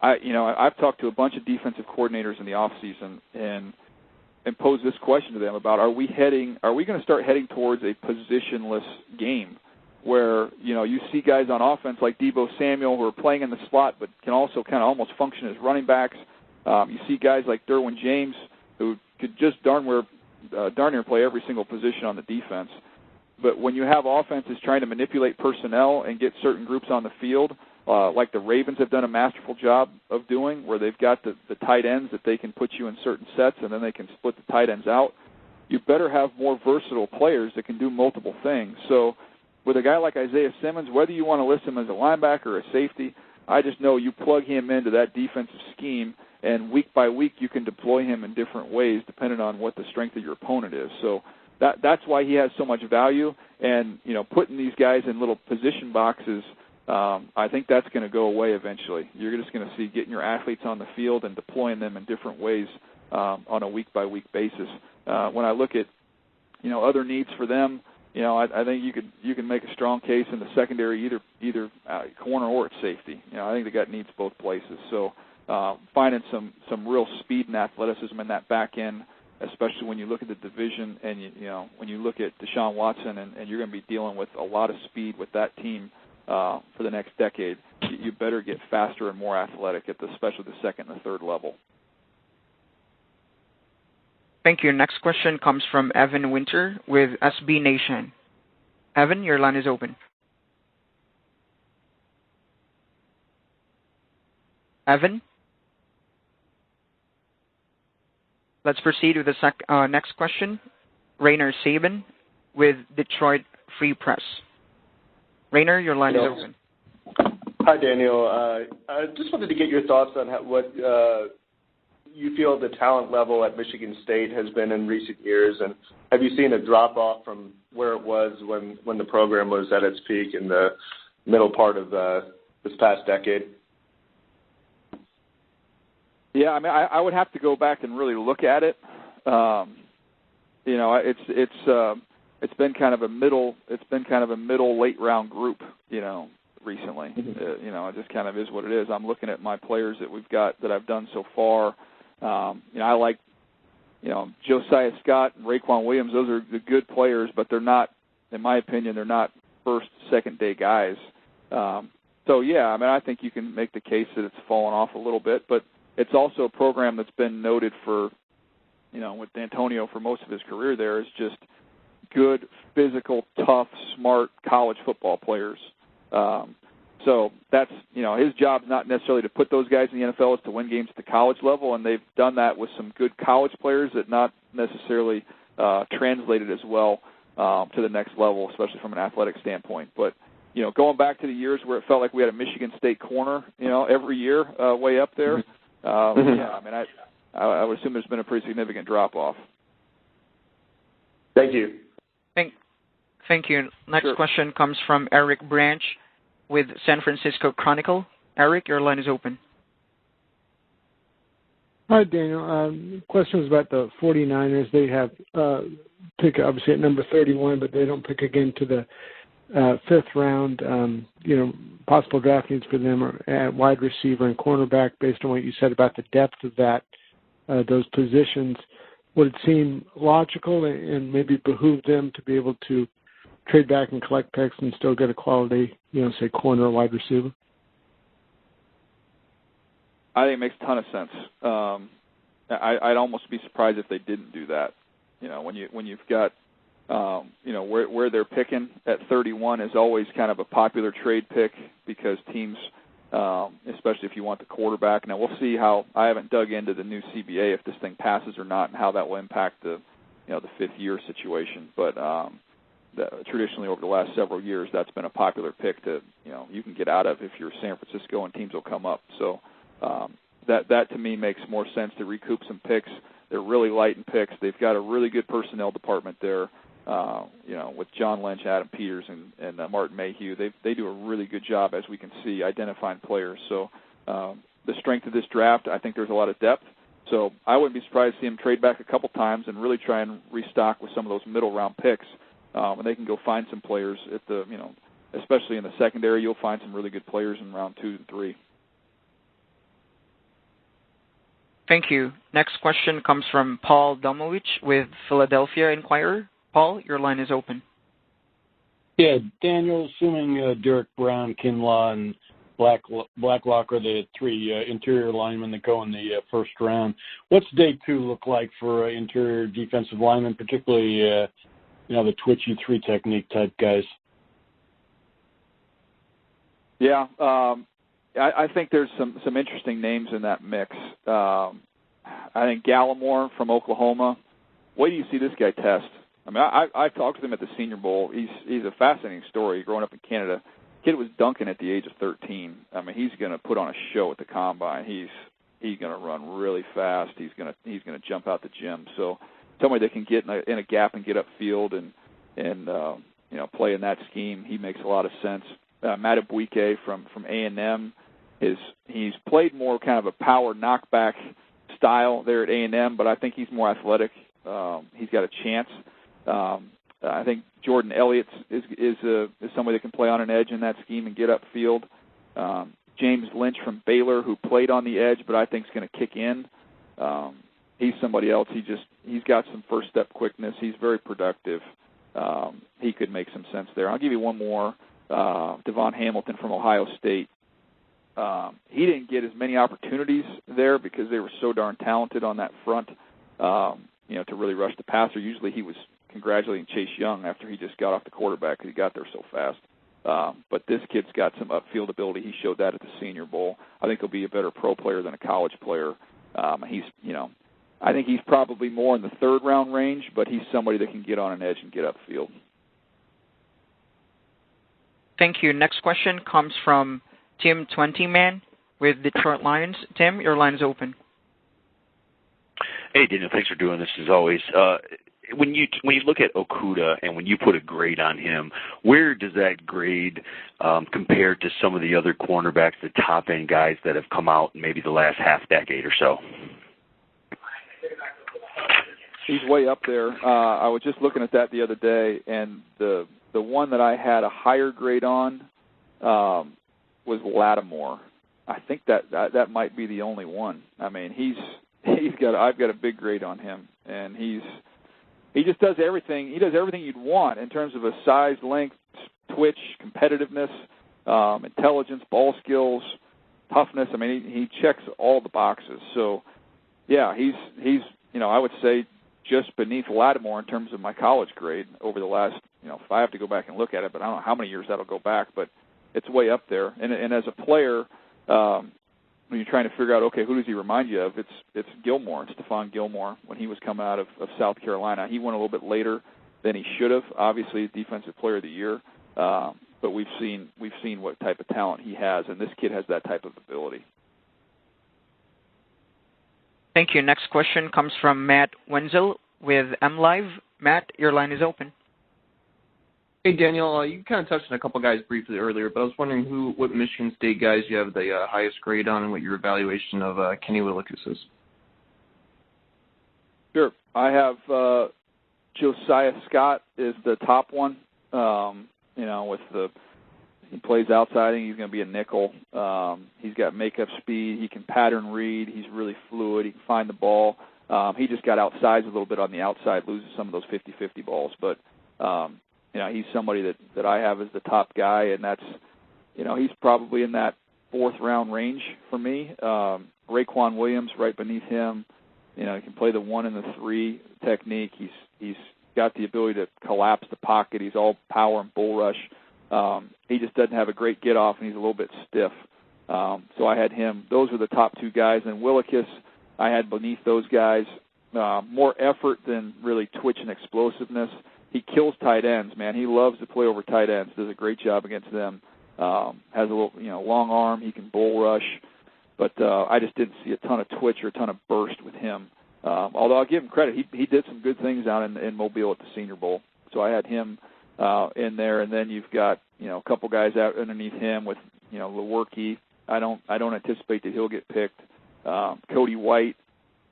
I've talked to a bunch of defensive coordinators in the offseason and posed this question to them about are we going to start heading towards a positionless game where you see guys on offense like Deebo Samuel who are playing in the slot but can also kind of almost function as running backs. You see guys like Derwin James who could just darn near play every single position on the defense. But when you have offenses trying to manipulate personnel and get certain groups on the field, like the Ravens have done a masterful job of doing, where they've got the tight ends that they can put you in certain sets and then they can split the tight ends out, you better have more versatile players that can do multiple things. So with a guy like Isaiah Simmons, whether you want to list him as a linebacker or a safety, I just know you plug him into that defensive scheme, and week by week you can deploy him in different ways depending on what the strength of your opponent is. So that's why he has so much value. And, putting these guys in little position boxes, I think that's going to go away eventually. You're just going to see getting your athletes on the field and deploying them in different ways on a week-by-week basis. When I look at, other needs for them, I think you can make a strong case in the secondary, either corner or at safety. I think they got needs both places. So finding some real speed and athleticism in that back end, especially when you look at the division and when you look at Deshaun Watson and you're going to be dealing with a lot of speed with that team for the next decade, you better get faster and more athletic especially the second and the third level. Thank you. Next question comes from Evan Winter with SB Nation. Evan, your line is open. Evan? Let's proceed with the next question. Rainer Saban with Detroit Free Press. Rainer, your line is open. Hi, Daniel. I just wanted to get your thoughts on what you feel the talent level at Michigan State has been in recent years, and have you seen a drop-off from where it was when the program was at its peak in the middle part of this past decade? Yeah, I mean, I would have to go back and really look at it. It's been kind of a middle late round group, recently. It just kind of is what it is. I'm looking at my players that we've got that I've done so far. I like, Josiah Scott and Raekwon Williams. Those are the good players, but they're not, in my opinion, they're not first, second day guys. So yeah, I mean, I think you can make the case that it's fallen off a little bit, but it's also a program that's been noted for, with Antonio for most of his career there, is just good, physical, tough, smart college football players. So that's, his job's not necessarily to put those guys in the NFL, it's to win games at the college level, and they've done that with some good college players that not necessarily translated as well to the next level, especially from an athletic standpoint. But, going back to the years where it felt like we had a Michigan State corner, every year way up there, yeah, I mean, I would assume there's been a pretty significant drop-off. Thank you. Thank you. Next Sure. question comes from Eric Branch with San Francisco Chronicle. Eric, your line is open. Hi, Daniel. Question was about the 49ers. They have pick obviously at number 31, but they don't pick again to the fifth round. Possible draft needs for them are at wide receiver and cornerback based on what you said about the depth of those positions. Would it seem logical and maybe behoove them to be able to trade back and collect picks and still get a quality, say corner or wide receiver? I think it makes a ton of sense. I'd almost be surprised if they didn't do that. When you've got, where they're picking at 31 is always kind of a popular trade pick because teams, especially if you want the quarterback. Now we'll see how. I haven't dug into the new CBA if this thing passes or not, and how that will impact the fifth year situation. But traditionally over the last several years, that's been a popular pick that you can get out of if you're San Francisco, and teams will come up. So. That to me makes more sense to recoup some picks. They're really light in picks. They've got a really good personnel department there, with John Lynch, Adam Peters, and Martin Mayhew. They do a really good job, as we can see, identifying players. So the strength of this draft, I think there's a lot of depth. So I wouldn't be surprised to see them trade back a couple times and really try and restock with some of those middle round picks. And they can go find some players at the, especially in the secondary. You'll find some really good players in round 2 and 3. Thank you. Next question comes from Paul Domowitch with Philadelphia Inquirer. Paul, your line is open. Yeah, Daniel, assuming Derek Brown, Kinlaw, and Blacklock are the three interior linemen that go in the first round, what's day 2 look like for interior defensive linemen, particularly the twitchy 3 technique type guys? Yeah, I think there's some interesting names in that mix. I think Gallimore from Oklahoma. Wait do you see this guy test? I mean, I talked to him at the Senior Bowl. He's a fascinating story. Growing up in Canada, kid was dunking at the age of 13. I mean, he's going to put on a show at the combine. He's going to run really fast. He's going to jump out the gym. So somebody that can get in a gap and get upfield and play in that scheme, he makes a lot of sense. Matt Abuike from A&M. He's played more kind of a power knockback style there at A&M, but I think he's more athletic. He's got a chance. I think Jordan Elliott is somebody that can play on an edge in that scheme and get upfield. James Lynch from Baylor, who played on the edge, but I think is going to kick in. He's somebody else. He's got some first step quickness. He's very productive. He could make some sense there. I'll give you one more. Devon Hamilton from Ohio State. He didn't get as many opportunities there because they were so darn talented on that front, to really rush the passer. Usually he was congratulating Chase Young after he just got off the quarterback because he got there so fast. But this kid's got some upfield ability. He showed that at the Senior Bowl. I think he'll be a better pro player than a college player. I think he's probably more in the third round range, but he's somebody that can get on an edge and get upfield. Thank you. Next question comes from Tim Twentyman with Detroit Lions. Tim, your line is open. Hey, Daniel, thanks for doing this as always. When you look at Okudah and when you put a grade on him, where does that grade compare to some of the other cornerbacks, the top-end guys that have come out in maybe the last half decade or so? He's way up there. I was just looking at that the other day, and the one that I had a higher grade on was Lattimore. I think that might be the only one. I mean, I've got a big grade on him, and he just does everything. He does everything you'd want in terms of a size, length, twitch, competitiveness, intelligence, ball skills, toughness. I mean, he checks all the boxes. So, yeah, he's I would say just beneath Lattimore in terms of my college grade over the last, if I have to go back and look at it, but I don't know how many years that'll go back, but it's way up there. And as a player, when you're trying to figure out, okay, who does he remind you of? It's Gilmore, Stephon Gilmore, when he was coming out of South Carolina. He went a little bit later than he should have. Obviously, Defensive Player of the Year, but we've seen what type of talent he has, and this kid has that type of ability. Thank you. Next question comes from Matt Wenzel with MLive. Matt, your line is open. Hey, Daniel, you kind of touched on a couple guys briefly earlier, but I was wondering what Michigan State guys you have the highest grade on and what your evaluation of Kenny Willekes is. Sure. I have Josiah Scott is the top one. He plays outside. I think he's going to be a nickel. He's got makeup speed. He can pattern read. He's really fluid. He can find the ball. He just got outsized a little bit on the outside, loses some of those 50-50 balls. But, he's somebody that I have as the top guy, and that's, he's probably in that fourth-round range for me. Raekwon Williams right beneath him. He can play the 1 and the 3 technique. He's got the ability to collapse the pocket. He's all power and bull rush. He just doesn't have a great get-off, and he's a little bit stiff. So I had him. Those are the top 2 guys. And Willekes, I had beneath those guys. More effort than really twitch and explosiveness. He kills tight ends, man. He loves to play over tight ends. Does a great job against them. Has a little, long arm. He can bull rush. But I just didn't see a ton of twitch or a ton of burst with him. Although I'll give him credit. He did some good things down in Mobile at the Senior Bowl. So I had him in there. And then you've got, a couple guys out underneath him with, Rourke. I don't anticipate that he'll get picked. Cody White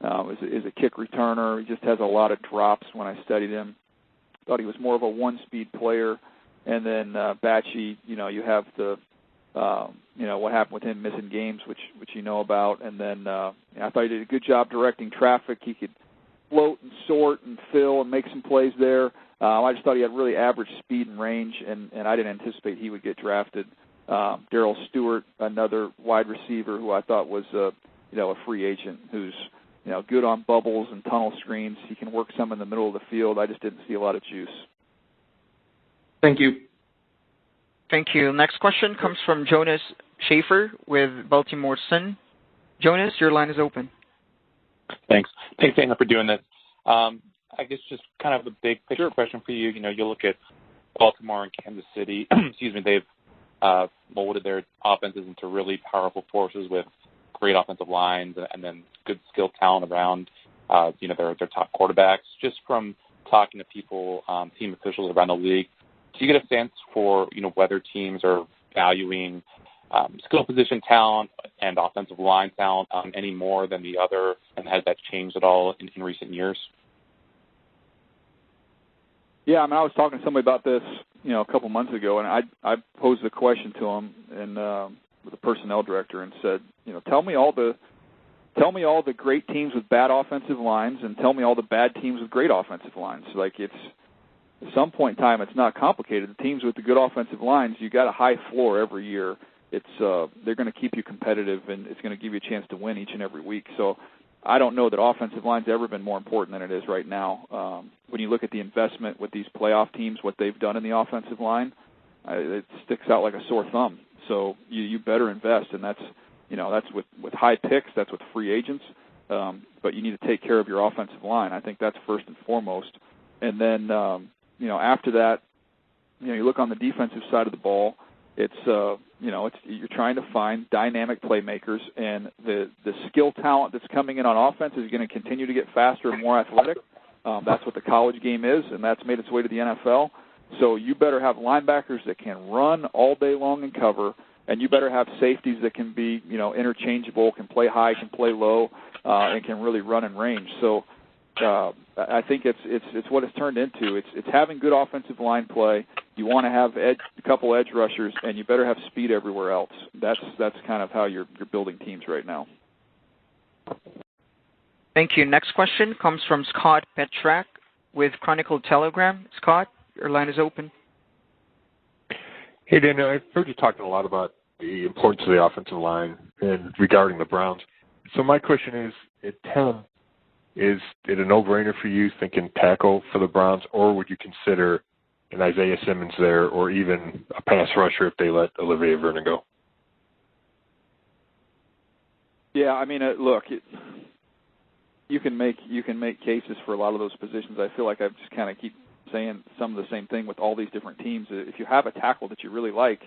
is a kick returner. He just has a lot of drops when I studied him. Thought he was more of a one-speed player. And then Batchy, you have the, what happened with him missing games, which you know about. And then I thought he did a good job directing traffic. He could float and sort and fill and make some plays there. I just thought he had really average speed and range, and I didn't anticipate he would get drafted. Daryl Stewart, another wide receiver who I thought was a free agent who's good on bubbles and tunnel screens. He can work some in the middle of the field. I just didn't see a lot of juice. Thank you. Thank you. Next question comes from Jonas Schaefer with Baltimore Sun. Jonas, your line is open. Thanks, Daniel, for doing this. I guess just kind of a big picture question for you. You look at Baltimore and Kansas City. Excuse me, they've molded their offenses into really powerful forces with great offensive lines and then good skill talent around, their top quarterbacks. Just from talking to people, team officials around the league, do you get a sense for, whether teams are valuing skill position talent and offensive line talent any more than the other, and has that changed at all in recent years? Yeah, I was talking to somebody about this, a couple months ago, and I posed the question to him and with the personnel director and said, tell me all the great teams with bad offensive lines and tell me all the bad teams with great offensive lines. Like at some point in time, it's not complicated. The teams with the good offensive lines, you got a high floor every year. They're going to keep you competitive, and it's going to give you a chance to win each and every week. So I don't know that offensive line's ever been more important than it is right now. When you look at the investment with these playoff teams, what they've done in the offensive line, it sticks out like a sore thumb. So you better invest, and that's with high picks, that's with free agents. But you need to take care of your offensive line. I think that's first and foremost. And then after that, you look on the defensive side of the ball. You're trying to find dynamic playmakers, and the skill talent that's coming in on offense is going to continue to get faster and more athletic. That's what the college game is, and that's made its way to the NFL. So you better have linebackers that can run all day long and cover, and you better have safeties that can be, interchangeable, can play high, can play low, and can really run in range. So I think it's what it's turned into. It's having good offensive line play. You want to have a couple edge rushers, and you better have speed everywhere else. That's kind of how you're building teams right now. Thank you. Next question comes from Scott Petrak with Chronicle Telegram. Scott, your line is open. Hey, Daniel, I've heard you talking a lot about the importance of the offensive line and regarding the Browns. So my question is, at 10, is it a no-brainer for you thinking tackle for the Browns, or would you consider an Isaiah Simmons there, or even a pass rusher if they let Olivier Vernon go? Yeah, look, you can make cases for a lot of those positions. I feel like I just kind of keep saying some of the same thing with all these different teams. If you have a tackle that you really like,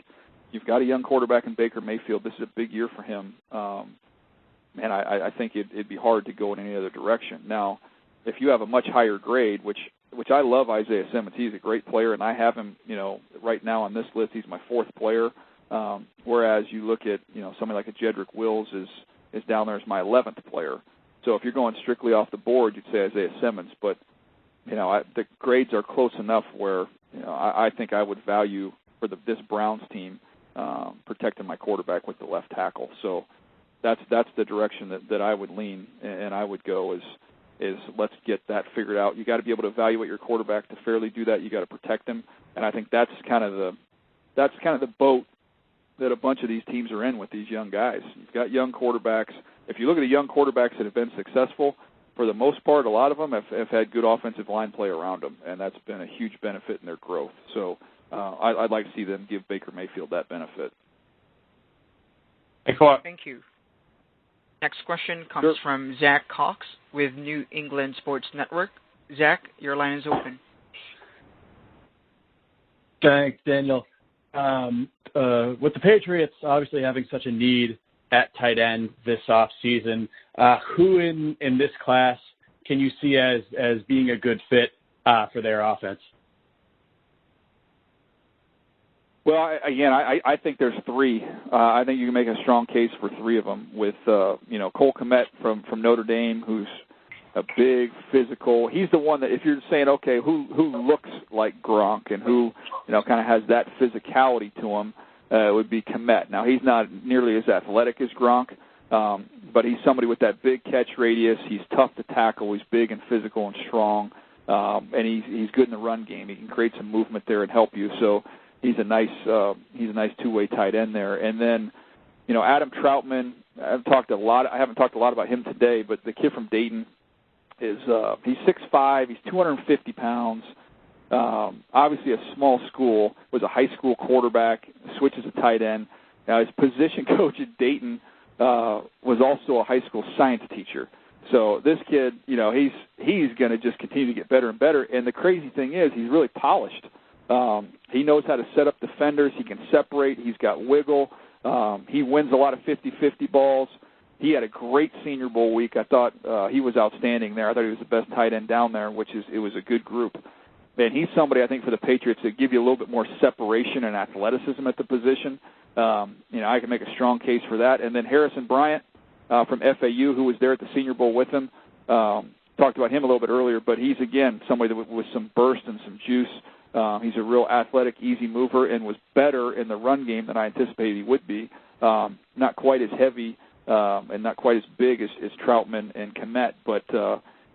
you've got a young quarterback in Baker Mayfield. This is a big year for him. And I think it'd be hard to go in any other direction. Now, if you have a much higher grade, which which I love Isaiah Simmons. He's a great player, and I have him, right now on this list. He's my 4th player. Whereas you look at, somebody like a Jedrick Wills is down there as my 11th player. So if you're going strictly off the board, you'd say Isaiah Simmons. But, the grades are close enough where, I think I would value for this Browns team protecting my quarterback with the left tackle. So that's the direction that I would lean, and I would go is let's get that figured out. You got to be able to evaluate your quarterback to fairly do that. You got to protect him, and I think that's kind of the boat that a bunch of these teams are in with these young guys. You've got young quarterbacks. If you look at the young quarterbacks that have been successful, for the most part, a lot of them have had good offensive line play around them, and that's been a huge benefit in their growth. So I'd like to see them give Baker Mayfield that benefit. Thanks a lot. Thank you. Next question comes from Zach Cox with New England Sports Network. Zach, your line is open. Thanks, Daniel. With the Patriots obviously having such a need at tight end this offseason, who in this class can you see as being a good fit for their offense? Well, I think there's 3. I think you can make a strong case for 3 of them with, Cole Kmet from Notre Dame, who's a big physical. He's the one that if you're saying, okay, who looks like Gronk and who, kind of has that physicality to him, it would be Kmet. Now, he's not nearly as athletic as Gronk, but he's somebody with that big catch radius. He's tough to tackle. He's big and physical and strong, and he's good in the run game. He can create some movement there and help you. So he's a nice two-way tight end there. And then, Adam Troutman. I haven't talked a lot about him today, but the kid from Dayton is he's 6'5", he's 250 pounds. Obviously a small school, was a high school quarterback, switches to tight end. Now his position coach at Dayton was also a high school science teacher. So this kid, he's going to just continue to get better and better. And the crazy thing is he's really polished. He knows how to set up defenders. He can separate. He's got wiggle. He wins a lot of 50-50 balls. He had a great Senior Bowl week. I thought he was outstanding there. I thought he was the best tight end down there, it was a good group. And he's somebody, I think, for the Patriots that give you a little bit more separation and athleticism at the position. I can make a strong case for that. And then Harrison Bryant from FAU, who was there at the Senior Bowl with him, talked about him a little bit earlier, but he's, again, somebody that with some burst and some juice. He's a real athletic, easy mover and was better in the run game than I anticipated he would be. Not quite as heavy and not quite as big as Troutman and Kmet, but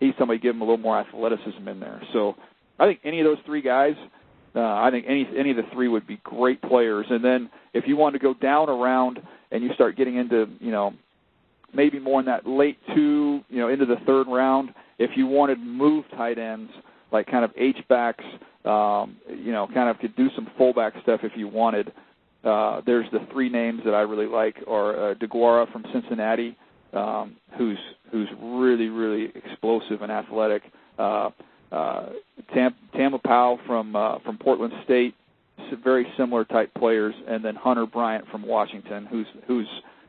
he's somebody give him a little more athleticism in there. So I think any of those 3 guys, I think any of the 3 would be great players. And then if you want to go down around and you start getting into, maybe more in that late 2, into the 3rd round, if you wanted move tight ends, like kind of H-backs, kind of could do some fullback stuff if you wanted. There's the 3 names that I really like are DeGuara from Cincinnati, who's really, really explosive and athletic. Tamapau from Portland State, very similar type players, and then Hunter Bryant from Washington, who's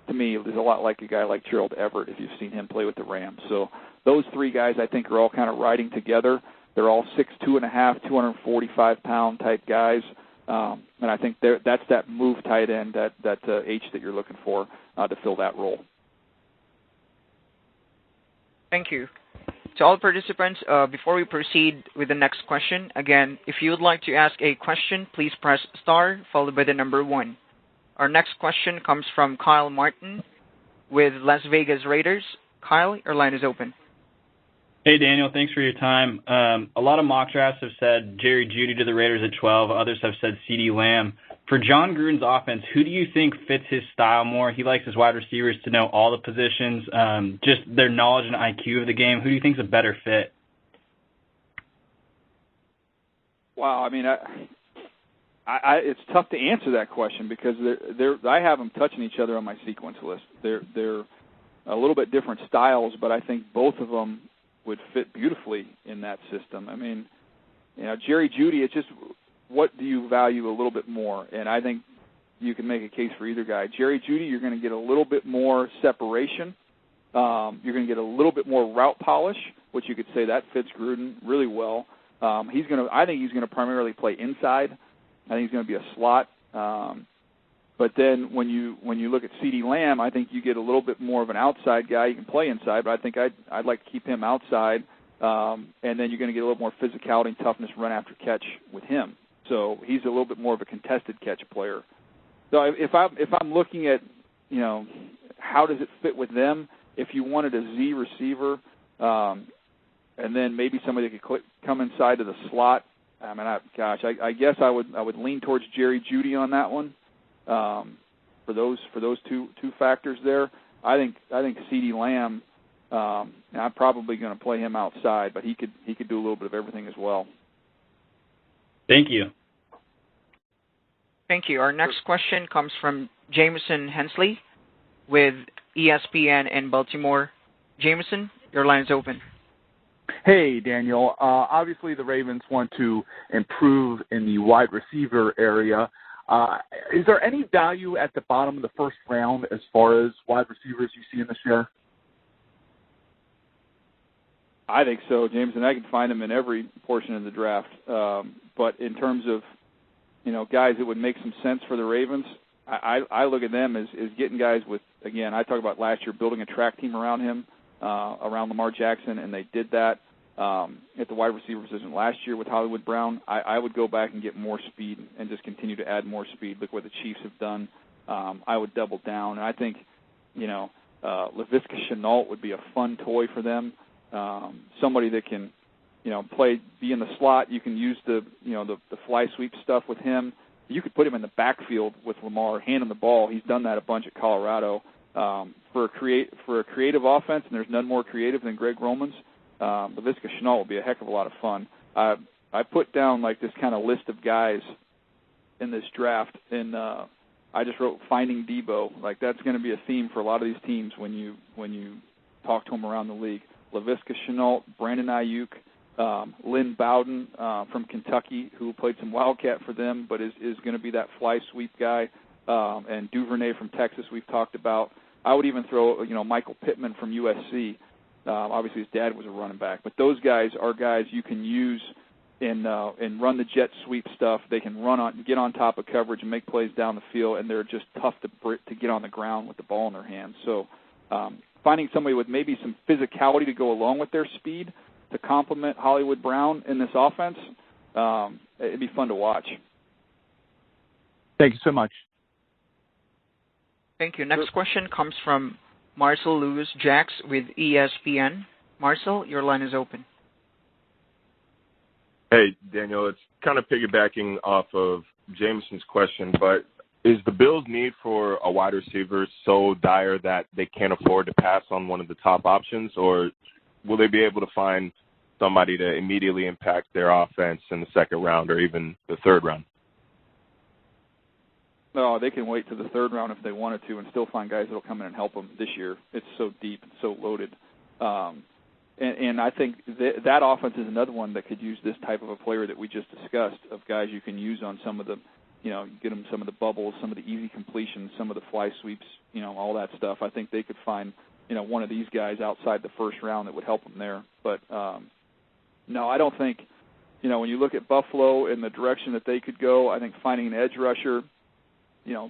to me is a lot like a guy like Gerald Everett if you've seen him play with the Rams. So those 3 guys I think are all kind of riding together. They're all 6'2.5", 245-pound type guys, and I think that's that move tight end, that H that you're looking for to fill that role. Thank you. To all participants, before we proceed with the next question, again, if you would like to ask a question, please press star followed by the number 1. Our next question comes from Kyle Martin with Las Vegas Raiders. Kyle, your line is open. Hey, Daniel, thanks for your time. A lot of mock drafts have said Jerry Jeudy to the Raiders at 12. Others have said CeeDee Lamb. For John Gruden's offense, who do you think fits his style more? He likes his wide receivers to know all the positions, just their knowledge and IQ of the game. Who do you think is a better fit? Wow, I mean, it's tough to answer that question because I have them touching each other on my sequence list. They're a little bit different styles, but I think both of them would fit beautifully in that system. I mean, Jerry Jeudy, it's just what do you value a little bit more? And I think you can make a case for either guy. Jerry Jeudy, you're going to get a little bit more separation. You're going to get a little bit more route polish, which you could say that fits Gruden really well. I think he's going to primarily play inside. I think he's going to be a slot. But then when you look at CeeDee Lamb, I think you get a little bit more of an outside guy. You can play inside, but I think I'd like to keep him outside. And then you're going to get a little more physicality and toughness run after catch with him. So he's a little bit more of a contested catch player. So if I'm looking at, how does it fit with them? If you wanted a Z receiver, and then maybe somebody that could come inside to the slot, I guess I would lean towards Jerry Jeudy on that one. For those two factors there, I think CeeDee Lamb. I'm probably going to play him outside, but he could do a little bit of everything as well. Thank you. Thank you. Our next question comes from Jameson Hensley with ESPN in Baltimore. Jameson, your line is open. Hey, Daniel. Obviously, the Ravens want to improve in the wide receiver area. Is there any value at the bottom of the first round as far as wide receivers you see in this year? I think so, James, and I can find them in every portion of the draft. But in terms of, guys that would make some sense for the Ravens, I look at them as getting guys with, again, I talked about last year building a track team around him, around Lamar Jackson, and they did that at the wide receiver position last year with Hollywood Brown. I would go back and get more speed and just continue to add more speed. Look what the Chiefs have done. I would double down. And I think, Laviska Shenault would be a fun toy for them. Somebody that can, be in the slot. You can use the fly sweep stuff with him. You could put him in the backfield with Lamar, hand him the ball. He's done that a bunch at Colorado. For a creative offense, and there's none more creative than Greg Roman's, Laviska Shenault will be a heck of a lot of fun. I put down this kind of list of guys in this draft, and I just wrote Finding Debo. That's going to be a theme for a lot of these teams when you talk to them around the league. Laviska Shenault, Brandon Ayuk, Lynn Bowden from Kentucky, who played some Wildcat for them, but is going to be that fly sweep guy, and Duvernay from Texas we've talked about. I would even throw, Michael Pittman from USC. Obviously, his dad was a running back, but those guys are guys you can use and run the jet sweep stuff. They can get on top of coverage and make plays down the field, and they're just tough to get on the ground with the ball in their hands. So, finding somebody with maybe some physicality to go along with their speed to complement Hollywood Brown in this offense, it'd be fun to watch. Thank you so much. Thank you. Next question comes from Marcel Lewis-Jacks with ESPN. Marcel, your line is open. Hey, Daniel, it's kind of piggybacking off of Jameson's question, but is the Bills' need for a wide receiver so dire that they can't afford to pass on one of the top options, or will they be able to find somebody to immediately impact their offense in the second round or even the third round? No, they can wait to the third round if they wanted to and still find guys that will come in and help them this year. It's so deep and so loaded. And I think that offense is another one that could use this type of a player that we just discussed, of guys you can use on some of the, get them some of the bubbles, some of the easy completions, some of the fly sweeps, all that stuff. I think they could find, one of these guys outside the first round that would help them there. But, no, I don't think, when you look at Buffalo and the direction that they could go, I think finding an edge rusher,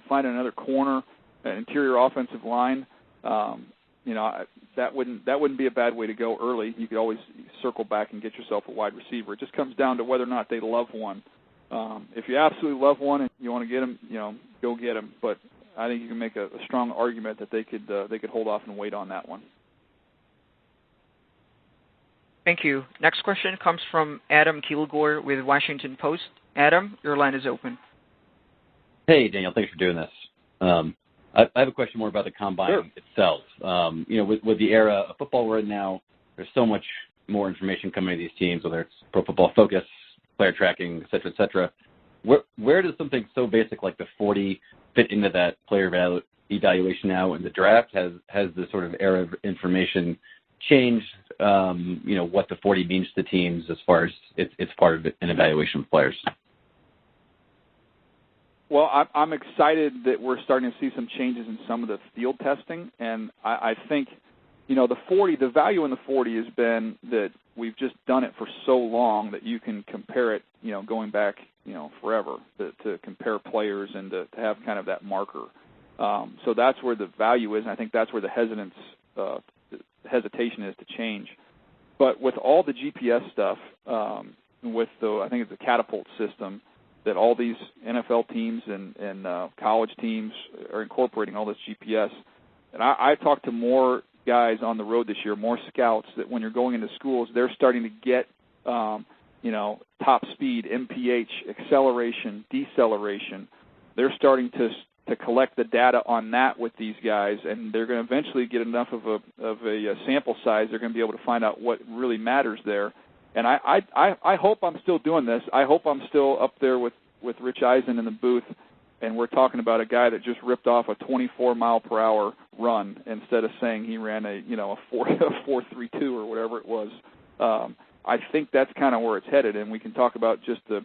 finding another corner, an interior offensive line, that wouldn't be a bad way to go early. You could always circle back and get yourself a wide receiver. It just comes down to whether or not they love one. If you absolutely love one and you want to get him, go get him. But I think you can make a strong argument that they could hold off and wait on that one. Thank you. Next question comes from Adam Kilgore with Washington Post. Adam, your line is open. Hey, Daniel, thanks for doing this. I have a question more about the Combine itself. With the era of football we're in now, there's so much more information coming to these teams, whether it's Pro Football Focus, player tracking, et cetera, et cetera. Where does something so basic like the 40 fit into that player evaluation now in the draft? Has the sort of era of information changed, what the 40 means to teams as far as it's part of an evaluation of players? Well, I'm excited that we're starting to see some changes in some of the field testing, and I think, the 40, the value in the 40 has been that we've just done it for so long that you can compare it, going back, forever to compare players and to have kind of that marker. So that's where the value is, and I think that's where the hesitation is to change. But with all the GPS stuff, with I think it's the catapult system that all these NFL teams and college teams are incorporating all this GPS. And I talked to more guys on the road this year, more scouts, that when you're going into schools, they're starting to get, top speed, MPH, acceleration, deceleration. They're starting to collect the data on that with these guys, and they're going to eventually get enough of a sample size. They're going to be able to find out what really matters there. And I hope I'm still doing this. I hope I'm still up there with Rich Eisen in the booth, and we're talking about a guy that just ripped off a 24-mile-per-hour run instead of saying he ran a 4.32 or whatever it was. I think that's kind of where it's headed, and we can talk about just the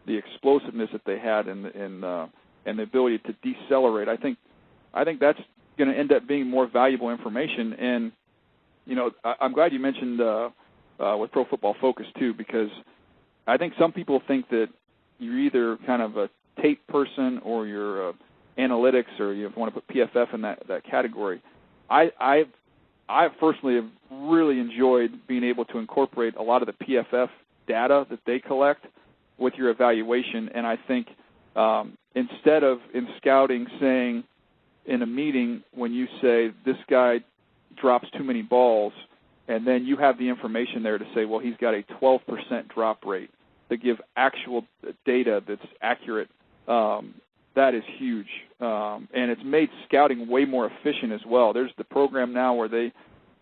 explosiveness that they had and the ability to decelerate. I think that's going to end up being more valuable information. And I'm glad you mentioned with Pro Football Focus too, because I think some people think that you're either kind of a tape person or you're analytics, or you want to put PFF in that category. I personally have really enjoyed being able to incorporate a lot of the PFF data that they collect with your evaluation, and I think instead of in scouting saying in a meeting when you say this guy drops too many balls, and then you have the information there to say, well, he's got a 12% drop rate, to give actual data that's accurate, that is huge. And it's made scouting way more efficient as well. There's the program now where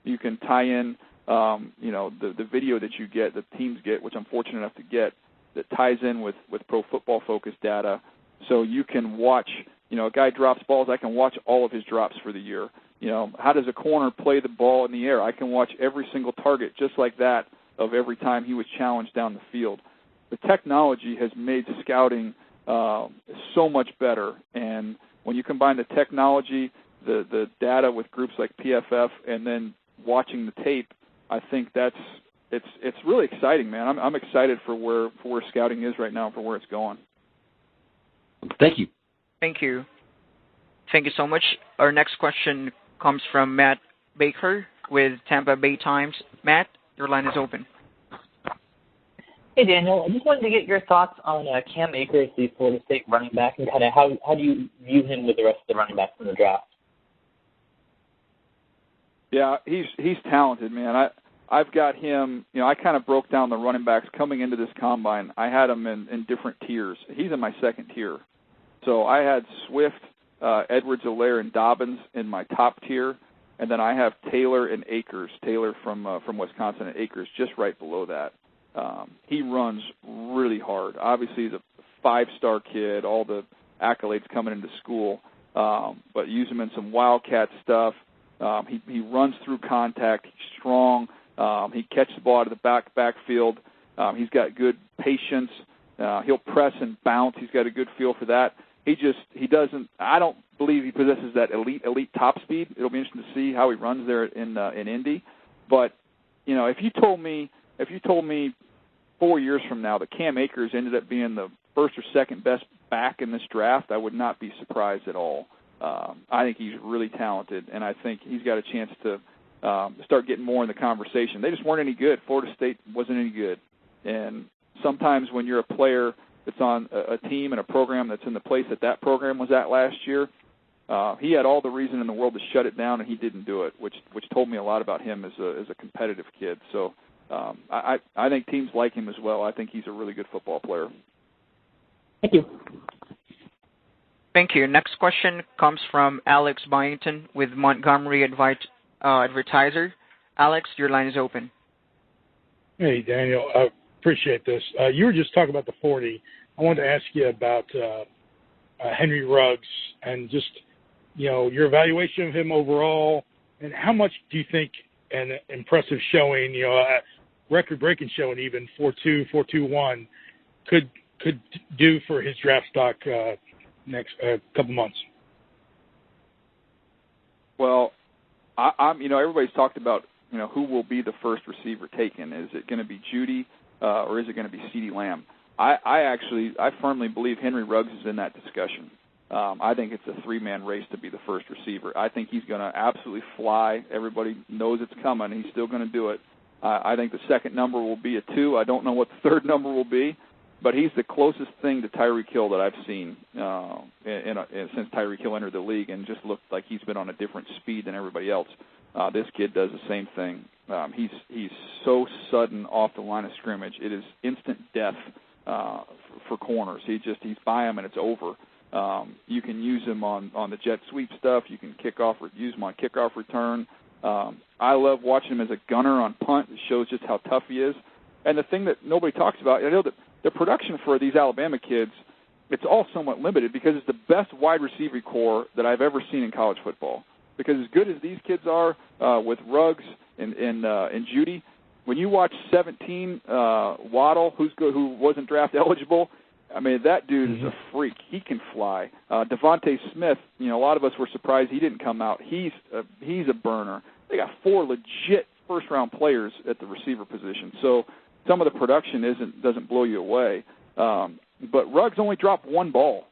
you can tie in, the video that you get, the teams get, which I'm fortunate enough to get, that ties in with Pro Football Focus data. So you can watch, a guy drops balls, I can watch all of his drops for the year. How does a corner play the ball in the air? I can watch every single target just like that of every time he was challenged down the field. The technology has made scouting so much better, and when you combine the technology, the data with groups like PFF, and then watching the tape, I think it's really exciting, man. I'm excited for where scouting is right now, for where it's going. Thank you. Thank you. Thank you so much. Our next question comes from Matt Baker with Tampa Bay Times. Matt, your line is open. Hey, Daniel. I just wanted to get your thoughts on Cam Akers, the Florida State running back, and kind of how do you view him with the rest of the running backs in the draft? Yeah, he's talented, man. I've got him. I kind of broke down the running backs coming into this combine. I had them in different tiers. He's in my second tier. So I had Swift, Edwards-Helaire, and Dobbins in my top tier, and then I have Taylor and Akers. Taylor from Wisconsin and Akers just right below that. He runs really hard. Obviously, he's a five-star kid, all the accolades coming into school, but use him in some wildcat stuff. He runs through contact. He's strong. He catches the ball out of the backfield. He's got good patience. He'll press and bounce. He's got a good feel for that. He doesn't. I don't believe he possesses that elite top speed. It'll be interesting to see how he runs there in Indy. But if you told me 4 years from now that Cam Akers ended up being the first or second best back in this draft, I would not be surprised at all. I think he's really talented, and I think he's got a chance to start getting more in the conversation. They just weren't any good. Florida State wasn't any good. And sometimes when you're a player that's on a team and a program that's in the place that program was at last year, he had all the reason in the world to shut it down, and he didn't do it, which told me a lot about him as a competitive kid. So I think teams like him as well. I think he's a really good football player. Thank you. Thank you. Next question comes from Alex Byington with Montgomery Advertiser. Alex, your line is open. Hey, Daniel. I appreciate this. You were just talking about the 40. I wanted to ask you about Henry Ruggs and just, your evaluation of him overall, and how much do you think an impressive showing, a record-breaking showing even, 4.2, 4.21, could do for his draft stock next couple months? Well, I'm everybody's talked about who will be the first receiver taken? Is it going to be Jeudy or is it going to be CeeDee Lamb? I firmly believe Henry Ruggs is in that discussion. I think it's a three-man race to be the first receiver. I think he's going to absolutely fly. Everybody knows it's coming. He's still going to do it. I think the second number will be a 2. I don't know what the third number will be, but he's the closest thing to Tyreek Hill that I've seen since Tyreek Hill entered the league, and just looked like he's been on a different speed than everybody else. This kid does the same thing. He's so sudden off the line of scrimmage. It is instant death for corners. He's by him and it's over. You can use him on the jet sweep stuff. You can use him on kickoff return. I love watching him as a gunner on punt. It shows just how tough he is. And the thing that nobody talks about, I know that the production for these Alabama kids, it's all somewhat limited because it's the best wide receiver core that I've ever seen in college football. Because as good as these kids are with Ruggs and Jeudy, when you watch 17 Waddle, who wasn't draft eligible, I mean, that dude is a freak. He can fly. Devontae Smith, a lot of us were surprised he didn't come out. He's a burner. They got 4 legit first-round players at the receiver position. So some of the production doesn't blow you away. But Ruggs only dropped 1 ball.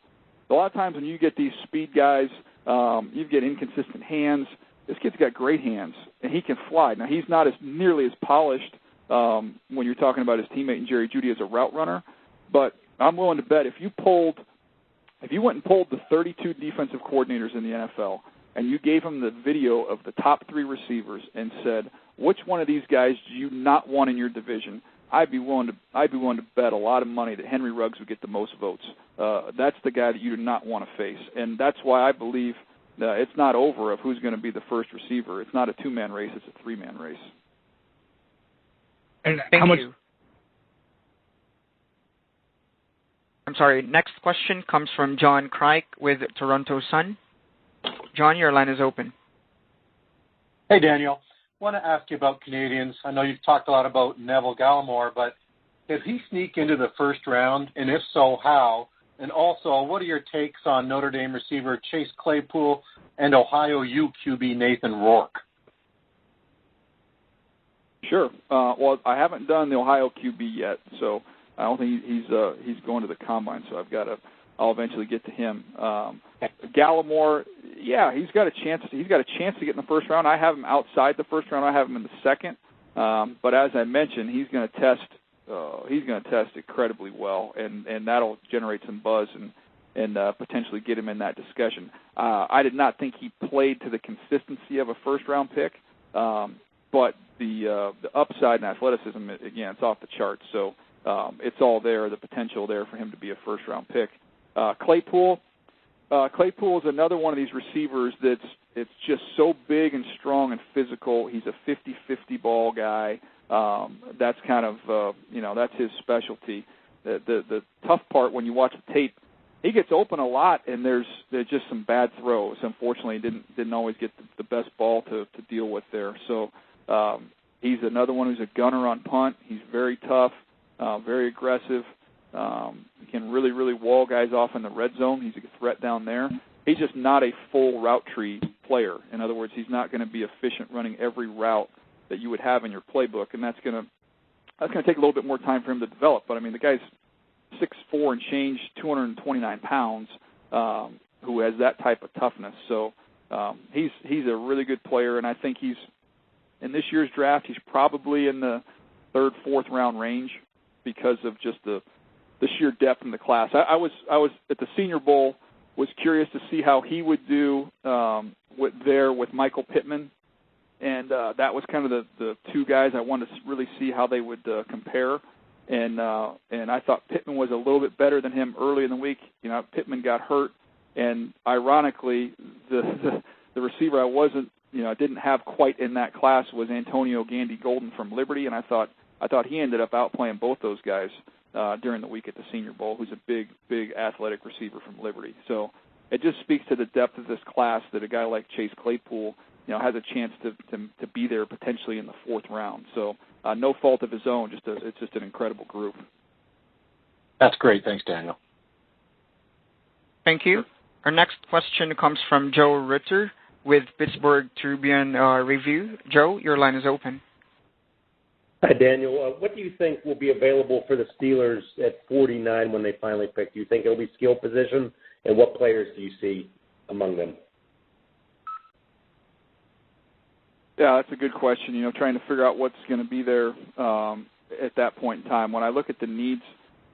A lot of times when you get these speed guys, you get inconsistent hands. This kid's got great hands, and he can fly. Now, he's not nearly as polished when you're talking about his teammate in Jerry Jeudy as a route runner, but I'm willing to bet if you went and polled the 32 defensive coordinators in the NFL and you gave them the video of the top 3 receivers and said, which one of these guys do you not want in your division, I'd be willing to bet a lot of money that Henry Ruggs would get the most votes. That's the guy that you do not want to face, and that's why I believe it's not over of who's going to be the first receiver. It's not a 2-man race; it's a 3-man race. And Thank you. I'm sorry. Next question comes from John Crike with Toronto Sun. John, your line is open. Hey, Daniel. I want to ask you about Canadians. I know you've talked a lot about Neville Gallimore, but did he sneak into the first round, and if so, how? And also, what are your takes on Notre Dame receiver Chase Claypool and Ohio U QB Nathan Rourke? Sure. Well, I haven't done the Ohio QB yet, so I don't think he's going to the combine. So I'll eventually get to him. Gallimore, yeah, he's got a chance to get in the first round. I have him outside the first round. I have him in the second. But as I mentioned, he's going to test incredibly well, and that'll generate some buzz and potentially get him in that discussion. I did not think he played to the consistency of a first-round pick, but the upside and athleticism, again, it's off the charts. So it's all there, the potential there for him to be a first-round pick. Claypool is another one of these receivers it's just so big and strong and physical. He's a 50-50 ball guy. That's kind of that's his specialty. The tough part when you watch the tape, he gets open a lot, and there's just some bad throws. Unfortunately, he didn't always get the best ball to deal with there. So he's another one who's a gunner on punt. He's very tough, very aggressive. He can really, really wall guys off in the red zone. He's a threat down there. He's just not a full route tree player. In other words, he's not going to be efficient running every route that you would have in your playbook, and that's going to take a little bit more time for him to develop. But I mean, the guy's 6'4" and change, 229 pounds, who has that type of toughness. So he's a really good player, and I think he's in this year's draft. He's probably in the 3rd, 4th round range because of just the sheer depth in the class. I was at the Senior Bowl. Was curious to see how he would do with Michael Pittman, and that was kind of the 2 guys I wanted to really see how they would compare. And I thought Pittman was a little bit better than him early in the week. Pittman got hurt, and ironically, the receiver I didn't have quite in that class was Antonio Gandy Golden from Liberty, and I thought he ended up outplaying both those guys during the week at the Senior Bowl, who's a big athletic receiver from Liberty. So it just speaks to the depth of this class that a guy like Chase Claypool, has a chance to be there potentially in the 4th round. So no fault of his own, it's just an incredible group. That's great. Thanks, Daniel. Thank you. Our next question comes from Joe Ritter with Pittsburgh Tribune Review. Joe, your line is open. Hi, Daniel. What do you think will be available for the Steelers at 49 when they finally pick? Do you think it'll be skill position, and what players do you see among them? Yeah, that's a good question. Trying to figure out what's going to be there at that point in time. When I look at the needs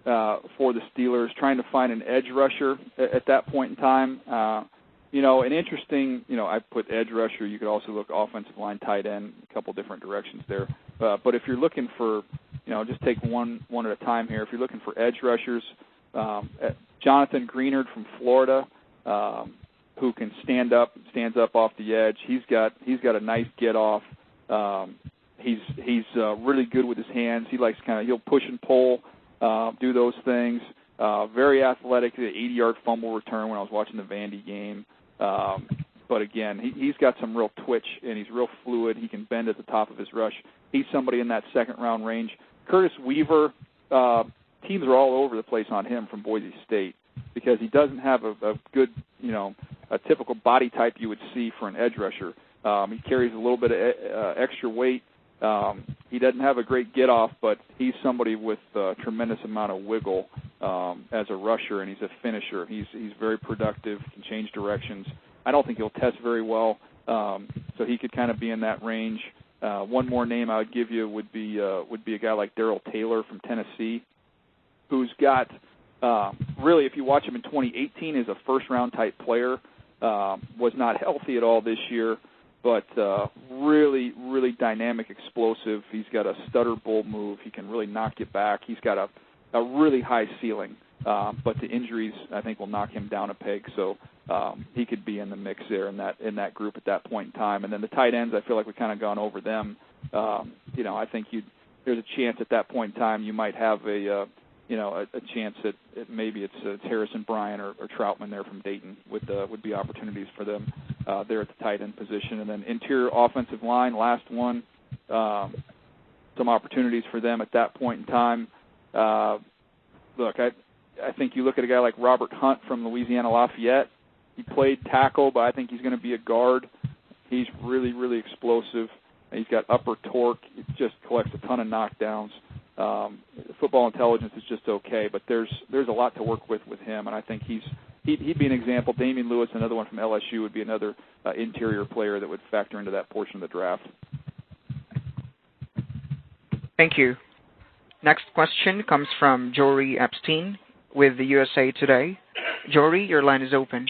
for the Steelers, trying to find an edge rusher at that point in time. An interesting, I put edge rusher. You could also look offensive line, tight end, a couple different directions there. But if you're looking for, just take one at a time here. If you're looking for edge rushers, Jonathan Greenard from Florida, who can stands up off the edge. He's got a nice get off. He's really good with his hands. He likes he'll push and pull, do those things. Very athletic, the 80-yard fumble return when I was watching the Vandy game. But again, he's got some real twitch, and he's real fluid. He can bend at the top of his rush. He's somebody in that second-round range. Curtis Weaver, teams are all over the place on him from Boise State because he doesn't have a good, a typical body type you would see for an edge rusher. He carries a little bit of extra weight. He doesn't have a great get-off, but he's somebody with a tremendous amount of wiggle as a rusher, and he's a finisher. He's very productive, can change directions. I don't think he'll test very well, so he could kind of be in that range. One more name I would give you would be a guy like Daryl Taylor from Tennessee, who's got really, if you watch him in 2018, is a first-round type player. Was not healthy at all this year, but really, really dynamic, explosive. He's got a stutter bull move. He can really knock you back. He's got a really high ceiling, but the injuries, I think, will knock him down a peg. So he could be in the mix there in that group at that point in time. And then the tight ends, I feel like we've kind of gone over them. I think there's a chance at that point in time you might have a chance that maybe it's Harrison Bryant or Troutman there from Dayton would be opportunities for them there at the tight end position. And then interior offensive line, last one, some opportunities for them at that point in time. Look, I think you look at a guy like Robert Hunt from Louisiana Lafayette. He played tackle, but I think he's going to be a guard. He's really, really explosive. He's got upper torque. He just collects a ton of knockdowns. Football intelligence is just okay, but there's a lot to work with him, and I think he'd be an example. Damian Lewis, another one from LSU, would be another interior player that would factor into that portion of the draft. Thank you. Next question comes from Jory Epstein with the USA Today. Jory, your line is open.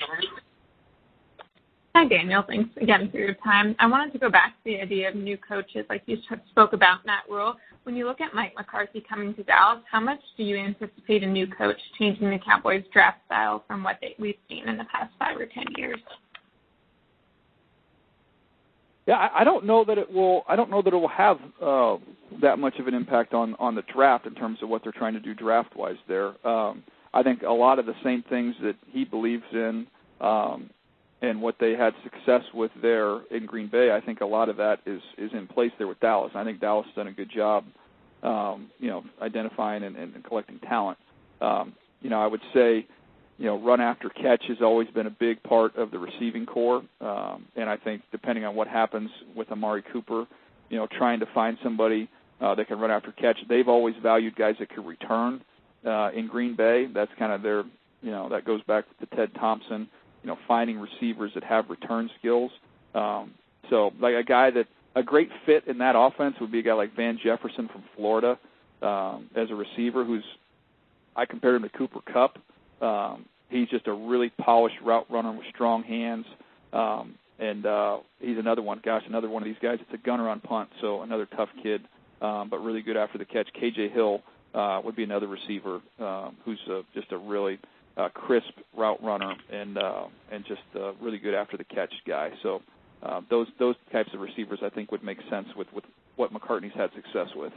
Hi, Daniel. Thanks again for your time. I wanted to go back to the idea of new coaches, like you spoke about, Matt Rule. When you look at Mike McCarthy coming to Dallas, how much do you anticipate a new coach changing the Cowboys' draft style from what we've seen in the past 5 or 10 years? Yeah, I don't know that it will. I don't know that it will have that much of an impact on the draft in terms of what they're trying to do draft-wise there. I think a lot of the same things that he believes in and what they had success with there in Green Bay, I think a lot of that is in place there with Dallas. I think Dallas has done a good job, identifying and collecting talent. I would say, run after catch has always been a big part of the receiving core, and I think depending on what happens with Amari Cooper, trying to find somebody that can run after catch. They've always valued guys that can return in Green Bay. That's kind of their, that goes back to Ted Thompson. Finding receivers that have return skills. So like a great fit in that offense would be a guy like Van Jefferson from Florida as a receiver I compared him to Cooper Kupp. He's just a really polished route runner with strong hands. And he's another one of these guys that's a gunner on punt, so another tough kid, but really good after the catch. KJ Hill would be another receiver who's just a really crisp route runner and just really good after the catch guy. So those types of receivers I think would make sense with what McCartney's had success with.